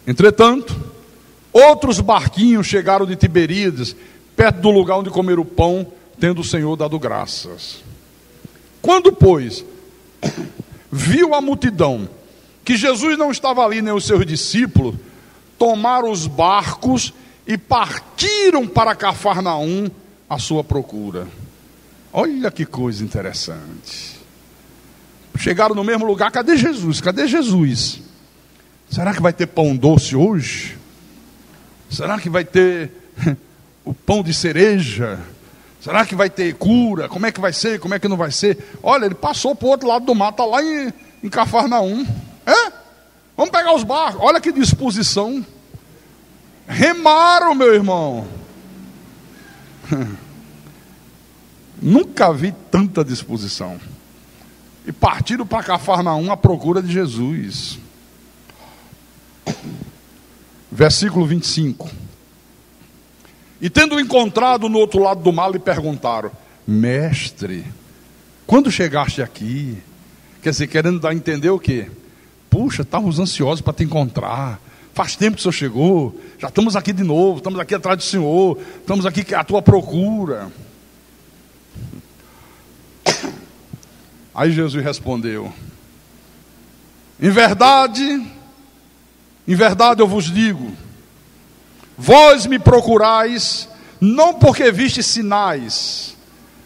Entretanto, outros barquinhos chegaram de Tiberíades, perto do lugar onde comeram o pão, tendo o Senhor dado graças. Quando, pois, viu a multidão que Jesus não estava ali nem os seus discípulos, tomaram os barcos e partiram para Cafarnaum à sua procura. Olha que coisa interessante. Chegaram no mesmo lugar, cadê Jesus? Cadê Jesus? Será que vai ter pão doce hoje? Será que vai ter o pão de cereja? Será que vai ter cura? Como é que vai ser? Como é que não vai ser? Olha, ele passou para o outro lado do mar, está lá em Cafarnaum. Vamos pegar os barcos. Olha que disposição. Remaram, meu irmão. Nunca vi tanta disposição. E partiram para Cafarnaum à procura de Jesus. Versículo 25. E tendo encontrado no outro lado do mar, lhe perguntaram: mestre, quando chegaste aqui? Quer dizer, querendo dar a entender o quê? Puxa, estávamos ansiosos para te encontrar. Faz tempo que o Senhor chegou. Já estamos aqui de novo. Estamos aqui atrás do Senhor. Estamos aqui à tua procura. Aí Jesus respondeu: em verdade eu vos digo, vós me procurais, não porque viste sinais,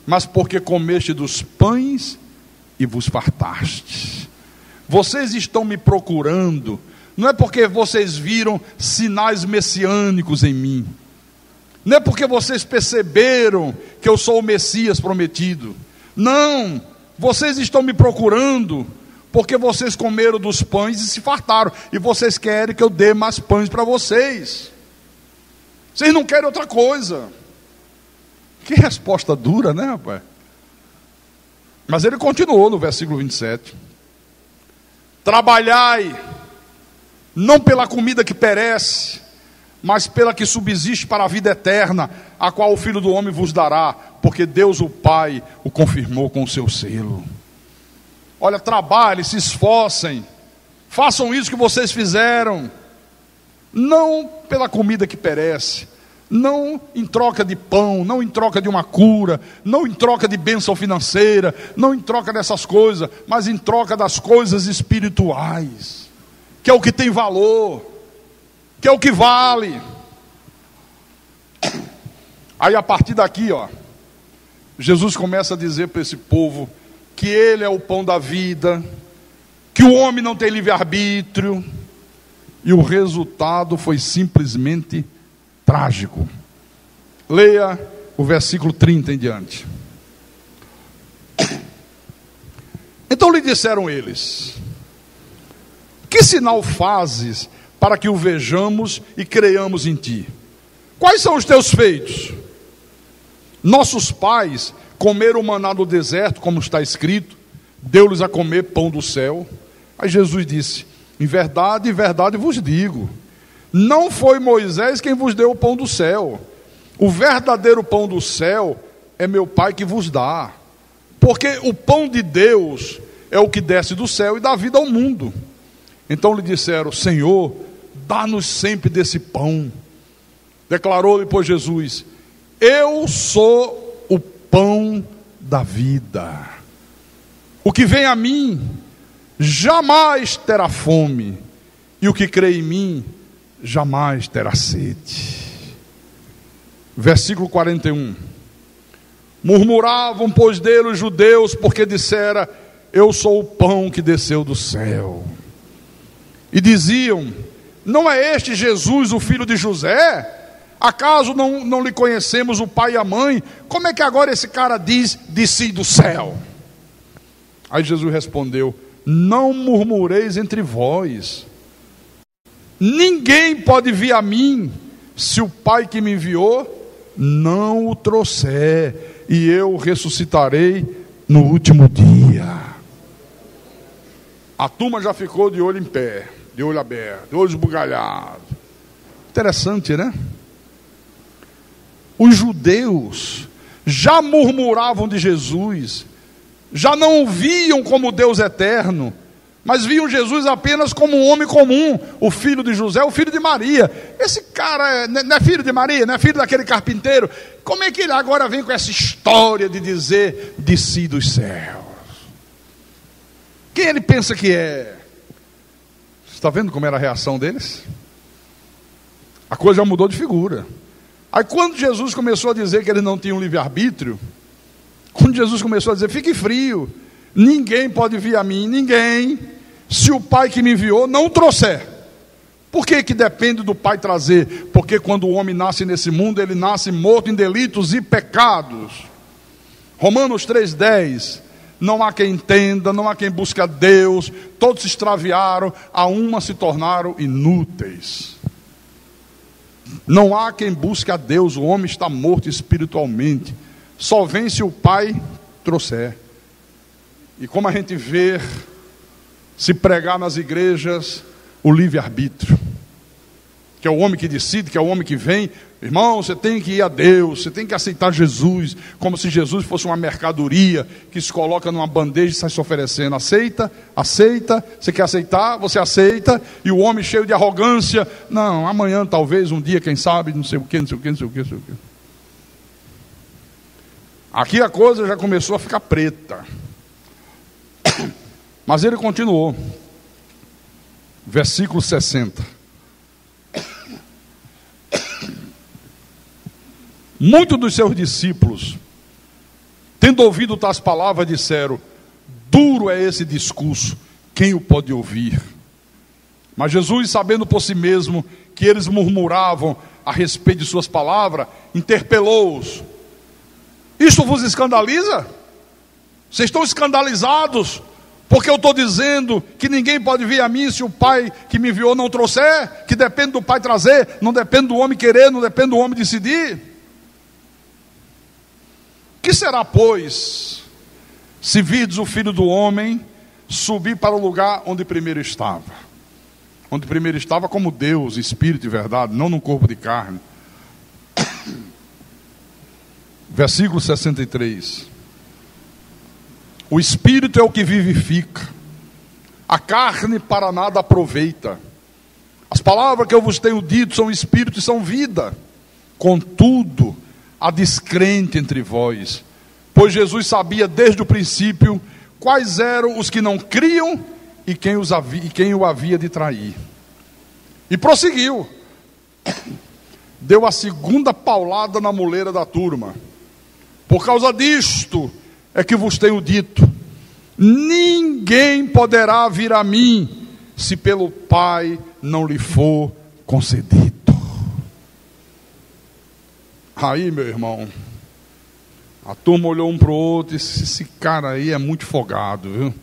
mas porque comeste dos pães e vos fartaste. Vocês estão me procurando, não é porque vocês viram sinais messiânicos em mim, não é porque vocês perceberam que eu sou o Messias prometido. Não, vocês estão me procurando porque vocês comeram dos pães e se fartaram, e vocês querem que eu dê mais pães para vocês. Vocês não querem outra coisa. Que resposta dura, né, rapaz? Mas ele continuou no versículo 27. Trabalhai, não pela comida que perece, mas pela que subsiste para a vida eterna, a qual o Filho do Homem vos dará, porque Deus o Pai o confirmou com o seu selo. Olha, trabalhem, se esforcem, façam isso que vocês fizeram, não pela comida que perece, não em troca de pão, não em troca de uma cura, não em troca de bênção financeira, não em troca dessas coisas, mas em troca das coisas espirituais, que é o que tem valor, que é o que vale. Aí a partir daqui, Jesus começa a dizer para esse povo que Ele é o pão da vida, que o homem não tem livre-arbítrio, e o resultado foi simplesmente trágico. Leia o versículo 30 em diante. Então lhe disseram eles: que sinal fazes para que o vejamos e creiamos em ti? Quais são os teus feitos? Nossos pais comeram o maná do deserto, como está escrito, deu-lhes a comer pão do céu. Aí Jesus disse: em verdade vos digo, não foi Moisés quem vos deu o pão do céu. O verdadeiro pão do céu é meu Pai que vos dá. Porque o pão de Deus é o que desce do céu e dá vida ao mundo. Então lhe disseram: Senhor, dá-nos sempre desse pão. Declarou-lhe, pois, Jesus: eu sou o pão da vida. O que vem a mim jamais terá fome, e o que crê em mim jamais terá sede. Versículo 41. Murmuravam, pois, dele os judeus, porque dissera: eu sou o pão que desceu do céu. E diziam: não é este Jesus, o filho de José? Acaso não lhe conhecemos o pai e a mãe? Como é que agora esse cara diz: desci do céu? Aí Jesus respondeu: não murmureis entre vós. Ninguém pode vir a mim se o Pai que me enviou não o trouxer, e eu ressuscitarei no último dia. A turma já ficou de olho em pé, de olho aberto, de olho esbugalhado. Interessante, né? Os judeus já murmuravam de Jesus, já não o viam como Deus eterno, mas viam Jesus apenas como um homem comum, o filho de José, o filho de Maria. Esse cara não é filho de Maria, não é filho daquele carpinteiro. Como é que ele agora vem com essa história de dizer: desci dos céus? Quem ele pensa que é? Você está vendo como era a reação deles? A coisa já mudou de figura. Aí quando Jesus começou a dizer que ele não tinha um livre-arbítrio, quando Jesus começou a dizer: fique frio, ninguém pode vir a mim, ninguém, se o Pai que me enviou não o trouxer. Por que depende do Pai trazer? Porque quando o homem nasce nesse mundo, ele nasce morto em delitos e pecados. Romanos 3,10. Não há quem entenda, não há quem busque a Deus, todos se extraviaram, a uma se tornaram inúteis. Não há quem busque a Deus, o homem está morto espiritualmente. Só vem se o Pai trouxer. E como a gente vê se pregar nas igrejas o livre-arbítrio, que é o homem que decide, que é o homem que vem. Irmão, você tem que ir a Deus, você tem que aceitar Jesus, como se Jesus fosse uma mercadoria que se coloca numa bandeja e sai se oferecendo. Aceita, aceita, você quer aceitar, você aceita, e o homem cheio de arrogância: não, amanhã talvez, um dia, quem sabe, não sei o que, não sei o que, não sei o que, não sei o que. Aqui a coisa já começou a ficar preta. Mas ele continuou. Versículo 60. Muitos dos seus discípulos, tendo ouvido tais palavras, disseram: duro é esse discurso, quem o pode ouvir? Mas Jesus, sabendo por si mesmo que eles murmuravam a respeito de suas palavras, interpelou-os: isto vos escandaliza? Vocês estão escandalizados Porque eu estou dizendo que ninguém pode vir a mim se o Pai que me enviou não trouxer, que depende do Pai trazer, não depende do homem querer, não depende do homem decidir. Que será, pois, se virdes o Filho do Homem subir para o lugar onde primeiro estava? Onde primeiro estava como Deus, Espírito e verdade, não no corpo de carne. Versículo 63. O Espírito é o que vivifica, a carne para nada aproveita. As palavras que eu vos tenho dito são Espírito e são vida. Contudo, há descrente entre vós, pois Jesus sabia desde o princípio quais eram os que não criam e quem o havia de trair. E prosseguiu, deu a segunda paulada na moleira da turma. Por causa disto é que vos tenho dito: ninguém poderá vir a mim se pelo Pai não lhe for concedido. Aí, meu irmão, a turma olhou um para o outro e disse: esse cara aí é muito folgado, viu?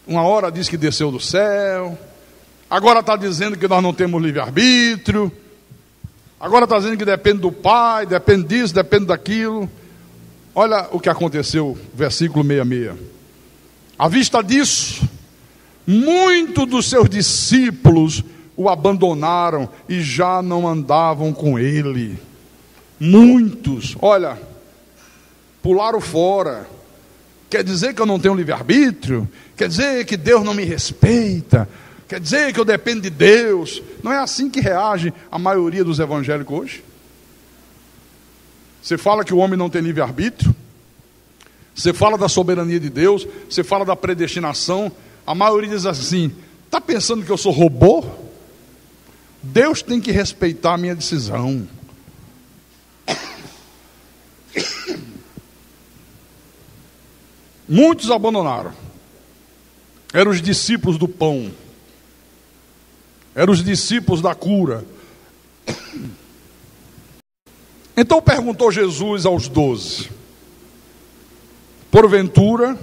Uma hora diz que desceu do céu, agora está dizendo que nós não temos livre-arbítrio, agora está dizendo que depende do Pai, depende disso, depende daquilo. Olha o que aconteceu, versículo 66. À vista disso, muitos dos seus discípulos o abandonaram e já não andavam com ele. Muitos, olha, pularam fora. Quer dizer que eu não tenho livre-arbítrio? Quer dizer que Deus não me respeita? Quer dizer que eu dependo de Deus? Não é assim que reage a maioria dos evangélicos hoje? Você fala que o homem não tem livre-arbítrio, você fala da soberania de Deus, você fala da predestinação, a maioria diz assim: está pensando que eu sou robô? Deus tem que respeitar a minha decisão. Muitos abandonaram. Eram os discípulos do pão, eram os discípulos da cura. Então perguntou Jesus aos 12: porventura,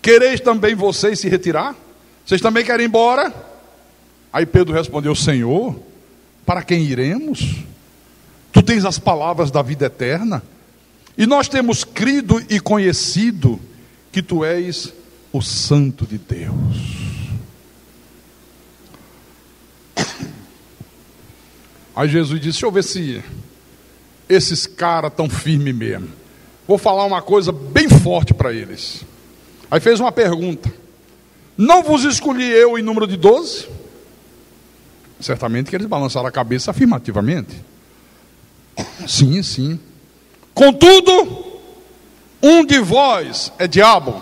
quereis também vocês se retirar? Vocês também querem ir embora? Aí Pedro respondeu: Senhor, para quem iremos? Tu tens as palavras da vida eterna, e nós temos crido e conhecido que tu és o Santo de Deus. Aí Jesus disse: deixa eu ver se esses caras tão firmes mesmo. Vou falar uma coisa bem forte para eles. Aí fez uma pergunta: não vos escolhi eu em número de 12? Certamente que eles balançaram a cabeça afirmativamente. Sim, sim. Contudo, um de vós é diabo.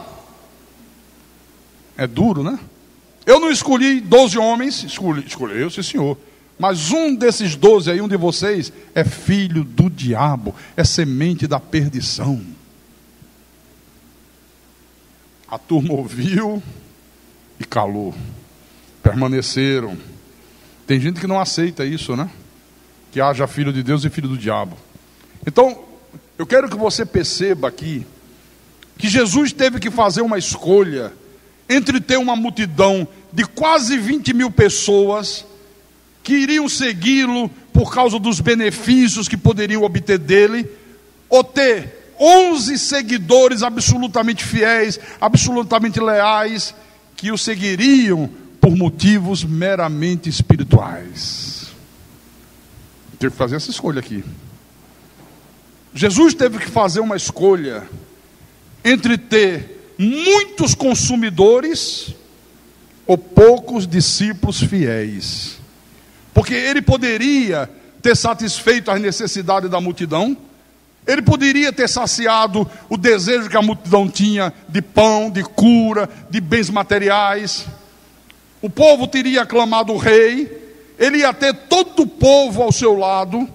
É duro, né? Eu não escolhi 12 homens, escolhi eu, sim senhor. Mas um desses 12 aí, um de vocês, é filho do diabo, é semente da perdição. A turma ouviu e calou. Permaneceram. Tem gente que não aceita isso, né? Que haja filho de Deus e filho do diabo. Então, eu quero que você perceba aqui que Jesus teve que fazer uma escolha entre ter uma multidão de quase 20 mil pessoas que iriam segui-lo por causa dos benefícios que poderiam obter dele, ou ter 11 seguidores absolutamente fiéis, absolutamente leais, que o seguiriam por motivos meramente espirituais. Teve que fazer essa escolha aqui. Jesus teve que fazer uma escolha entre ter muitos consumidores ou poucos discípulos fiéis. Porque ele poderia ter satisfeito as necessidades da multidão, ele poderia ter saciado o desejo que a multidão tinha de pão, de cura, de bens materiais. O povo teria aclamado o rei, ele ia ter todo o povo ao seu lado,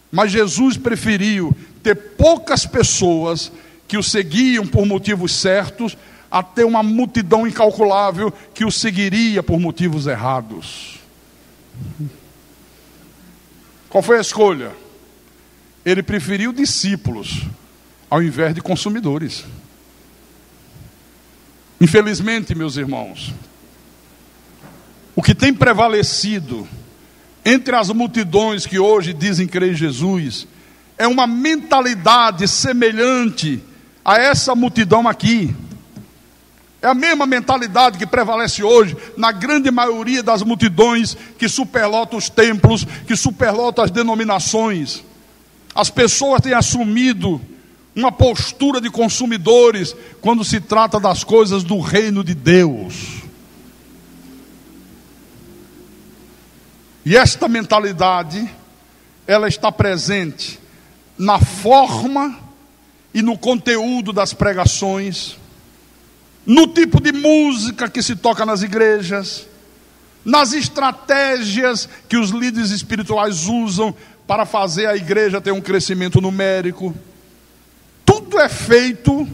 mas Jesus preferiu ter poucas pessoas que o seguiam por motivos certos, a ter uma multidão incalculável que o seguiria por motivos errados. Qual foi a escolha? Ele preferiu discípulos ao invés de consumidores. Infelizmente, meus irmãos, o que tem prevalecido entre as multidões que hoje dizem crer em Jesus é uma mentalidade semelhante a essa multidão aqui. É a mesma mentalidade que prevalece hoje na grande maioria das multidões que superlotam os templos, que superlotam as denominações. As pessoas têm assumido uma postura de consumidores quando se trata das coisas do reino de Deus. E esta mentalidade, ela está presente na forma e no conteúdo das pregações, no tipo de música que se toca nas igrejas, nas estratégias que os líderes espirituais usam para fazer a igreja ter um crescimento numérico. Tudo é feito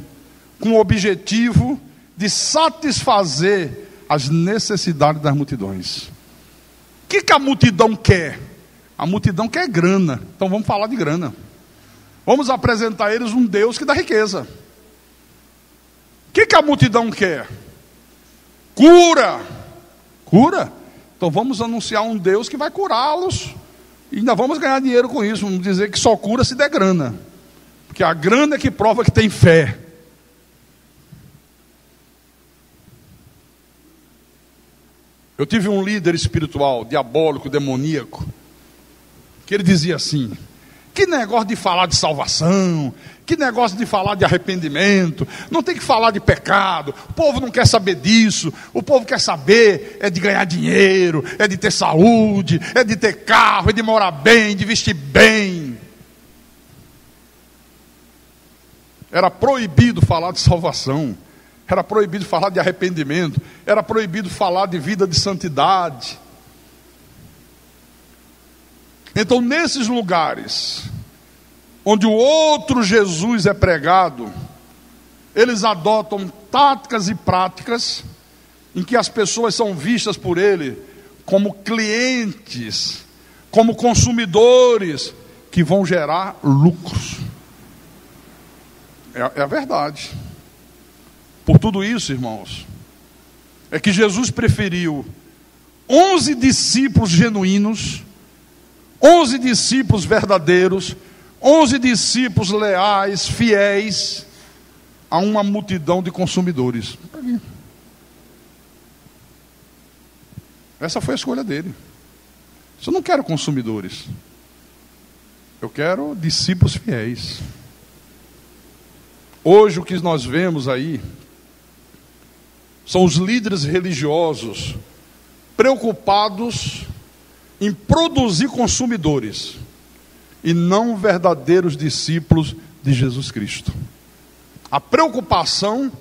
com o objetivo de satisfazer as necessidades das multidões. O que a multidão quer? A multidão quer grana. Então vamos falar de grana. Vamos apresentar a eles um Deus que dá riqueza. O que a multidão quer? Cura. Cura? Então vamos anunciar um Deus que vai curá-los. E ainda vamos ganhar dinheiro com isso. Vamos dizer que só cura se der grana. Porque a grana é que prova que tem fé. Eu tive um líder espiritual, diabólico, demoníaco, que ele dizia assim: que negócio de falar de salvação, que negócio de falar de arrependimento, não tem que falar de pecado, o povo não quer saber disso, o povo quer saber é de ganhar dinheiro, é de ter saúde, é de ter carro, é de morar bem, de vestir bem. Era proibido falar de salvação, era proibido falar de arrependimento, era proibido falar de vida de santidade. Então, nesses lugares onde o outro Jesus é pregado, eles adotam táticas e práticas em que as pessoas são vistas por ele como clientes, como consumidores que vão gerar lucros. É a verdade. Por tudo isso, irmãos, é que Jesus preferiu 11 discípulos genuínos, 11 discípulos verdadeiros, 11 discípulos leais, fiéis, a uma multidão de consumidores. Essa foi a escolha dele. Eu não quero consumidores, eu quero discípulos fiéis. Hoje o que nós vemos aí são os líderes religiosos preocupados em produzir consumidores e não verdadeiros discípulos de Jesus Cristo. A preocupação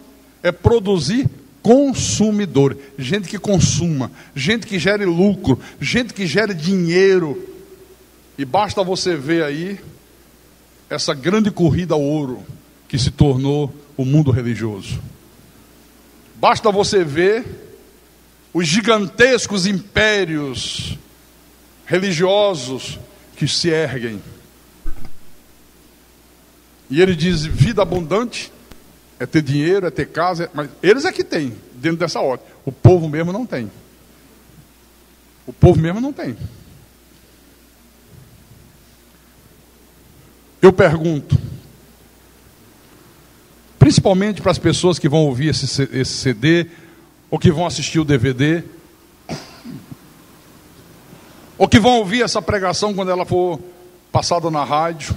é produzir consumidor, gente que consuma, gente que gere lucro, gente que gere dinheiro. E basta você ver aí essa grande corrida ao ouro que se tornou o mundo religioso. Basta você ver os gigantescos impérios religiosos que se erguem. E ele diz: vida abundante é ter dinheiro, é ter casa, mas eles é que têm, dentro dessa ordem. O povo mesmo não tem. O povo mesmo não tem. Eu pergunto, principalmente para as pessoas que vão ouvir esse CD, ou que vão assistir o DVD, ou que vão ouvir essa pregação quando ela for passada na rádio: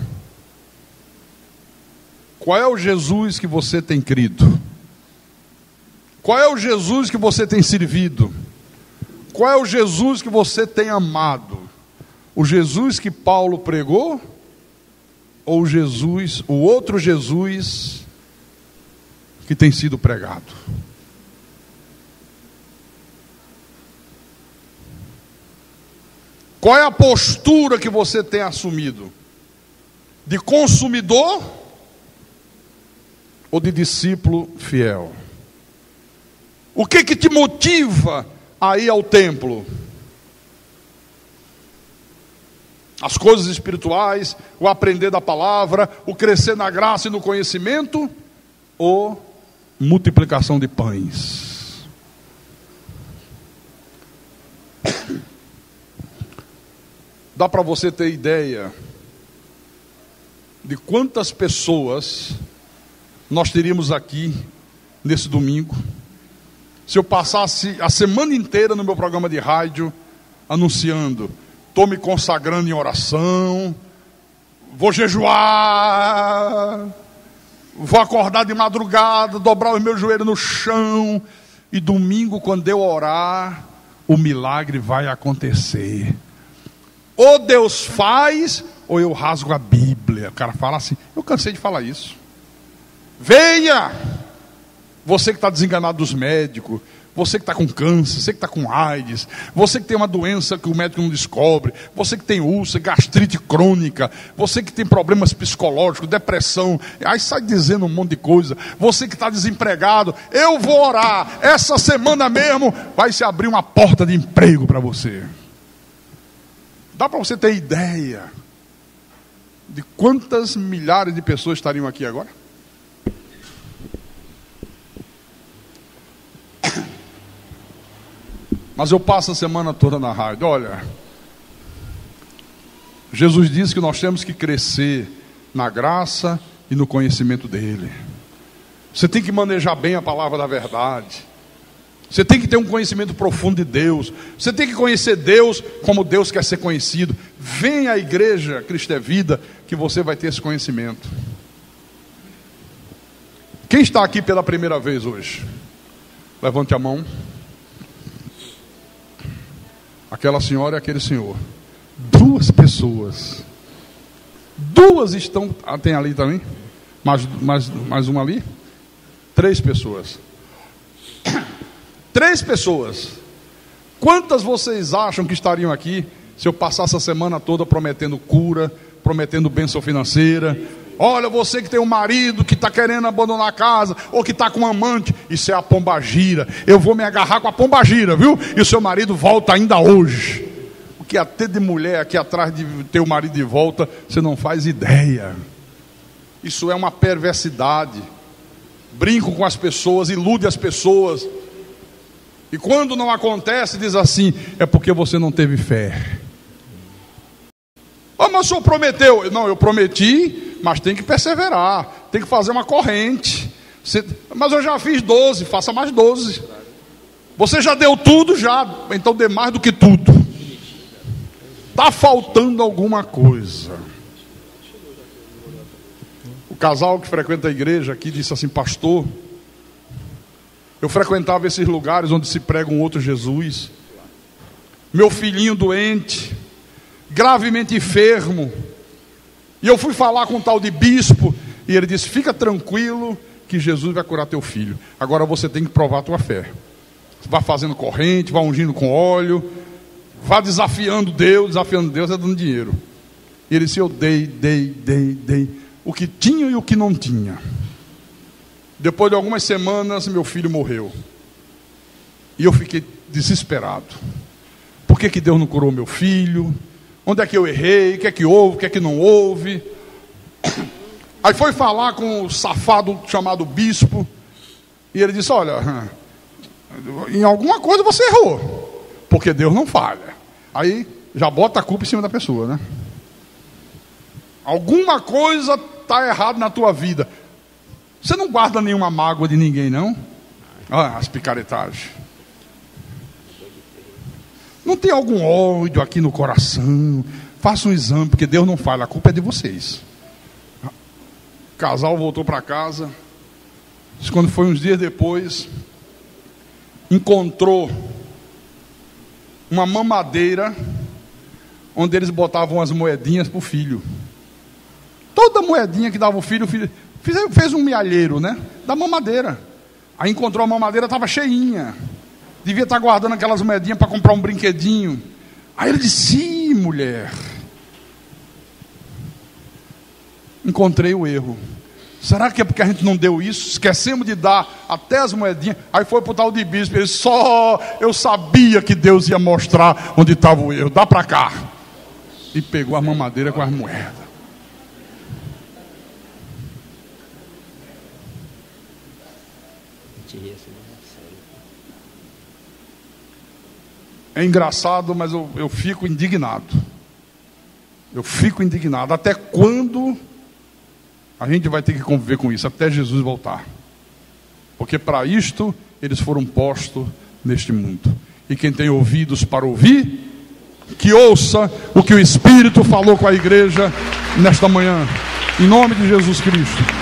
qual é o Jesus que você tem crido? Qual é o Jesus que você tem servido? Qual é o Jesus que você tem amado? O Jesus que Paulo pregou? Ou o outro Jesus que tem sido pregado? Qual é a postura que você tem assumido? De consumidor ou de discípulo fiel? O que te motiva a ir ao templo? As coisas espirituais, o aprender da palavra, o crescer na graça e no conhecimento, ou multiplicação de pães. Dá para você ter ideia de quantas pessoas nós teríamos aqui nesse domingo se eu passasse a semana inteira no meu programa de rádio anunciando: estou me consagrando em oração, vou jejuar, vou acordar de madrugada, dobrar os meus joelhos no chão, e domingo, quando eu orar, o milagre vai acontecer. Ou Deus faz, ou eu rasgo a Bíblia. O cara fala assim: eu cansei de falar isso. Venha! Você que está desenganado dos médicos, você que está com câncer, você que está com AIDS, você que tem uma doença que o médico não descobre, você que tem úlcera, gastrite crônica, você que tem problemas psicológicos, depressão, aí sai dizendo um monte de coisa, você que está desempregado, eu vou orar, essa semana mesmo vai se abrir uma porta de emprego para você. Dá para você ter ideia de quantas milhares de pessoas estariam aqui agora? Mas eu passo a semana toda na rádio. Olha, Jesus disse que nós temos que crescer na graça e no conhecimento dele. Você tem que manejar bem a palavra da verdade. Você tem que ter um conhecimento profundo de Deus. Você tem que conhecer Deus como Deus quer ser conhecido. Venha à igreja Cristo é Vida, que você vai ter esse conhecimento. Quem está aqui pela primeira vez hoje? Levante a mão. Aquela senhora e aquele senhor. 2 pessoas. 2 estão... tem ali também? Mais uma ali? 3 pessoas. 3 pessoas. Quantas vocês acham que estariam aqui se eu passasse a semana toda prometendo cura, prometendo bênção financeira? Olha, você que tem um marido que está querendo abandonar a casa, ou que está com um amante, isso é a pombagira. Eu vou me agarrar com a pombagira, viu? E o seu marido volta ainda hoje. O que até de mulher aqui atrás de ter o marido de volta, você não faz ideia. Isso é uma perversidade. Brinco com as pessoas, ilude as pessoas. E quando não acontece, diz assim: é porque você não teve fé. Ah, mas o senhor prometeu. Não, eu prometi, mas tem que perseverar, tem que fazer uma corrente. Mas eu já fiz 12, faça mais 12. Você já deu tudo, já, então dê mais do que tudo. Está faltando alguma coisa. O casal que frequenta a igreja aqui disse assim: pastor, eu frequentava esses lugares onde se prega um outro Jesus. Meu filhinho doente, gravemente enfermo, e eu fui falar com um tal de bispo, e ele disse: fica tranquilo que Jesus vai curar teu filho. Agora você tem que provar a tua fé. Vá fazendo corrente, vá ungindo com óleo, vá desafiando Deus é dando dinheiro. E ele disse: eu dei o que tinha e o que não tinha. Depois de algumas semanas, meu filho morreu. E eu fiquei desesperado. Por que Deus não curou meu filho? Onde é que eu errei? O que é que houve? O que é que não houve? Aí foi falar com o safado chamado bispo. E ele disse: olha, em alguma coisa você errou, porque Deus não falha. Aí já bota a culpa em cima da pessoa, né? Alguma coisa está errada na tua vida. Você não guarda nenhuma mágoa de ninguém, não? Ah, as picaretagens. Não tem algum ódio aqui no coração? Faça um exame, porque Deus não fala, a culpa é de vocês. O casal voltou para casa. Quando foi uns dias depois, encontrou uma mamadeira onde eles botavam as moedinhas para o filho. Toda moedinha que dava o filho fez um mealheiro, né? Da mamadeira. Aí encontrou a mamadeira, estava cheinha. Devia estar guardando aquelas moedinhas para comprar um brinquedinho. Aí ele disse: sim, mulher, encontrei o erro. Será que é porque a gente não deu isso? Esquecemos de dar até as moedinhas. Aí foi para o tal de bispo. Ele disse: só eu sabia que Deus ia mostrar onde estava o erro. Dá para cá. E pegou a mamadeira com as moedas. É engraçado, mas eu fico indignado. Eu fico indignado. Até quando a gente vai ter que conviver com isso? Até Jesus voltar. Porque para isto eles foram postos neste mundo. E quem tem ouvidos para ouvir, que ouça o que o Espírito falou com a igreja nesta manhã. Em nome de Jesus Cristo.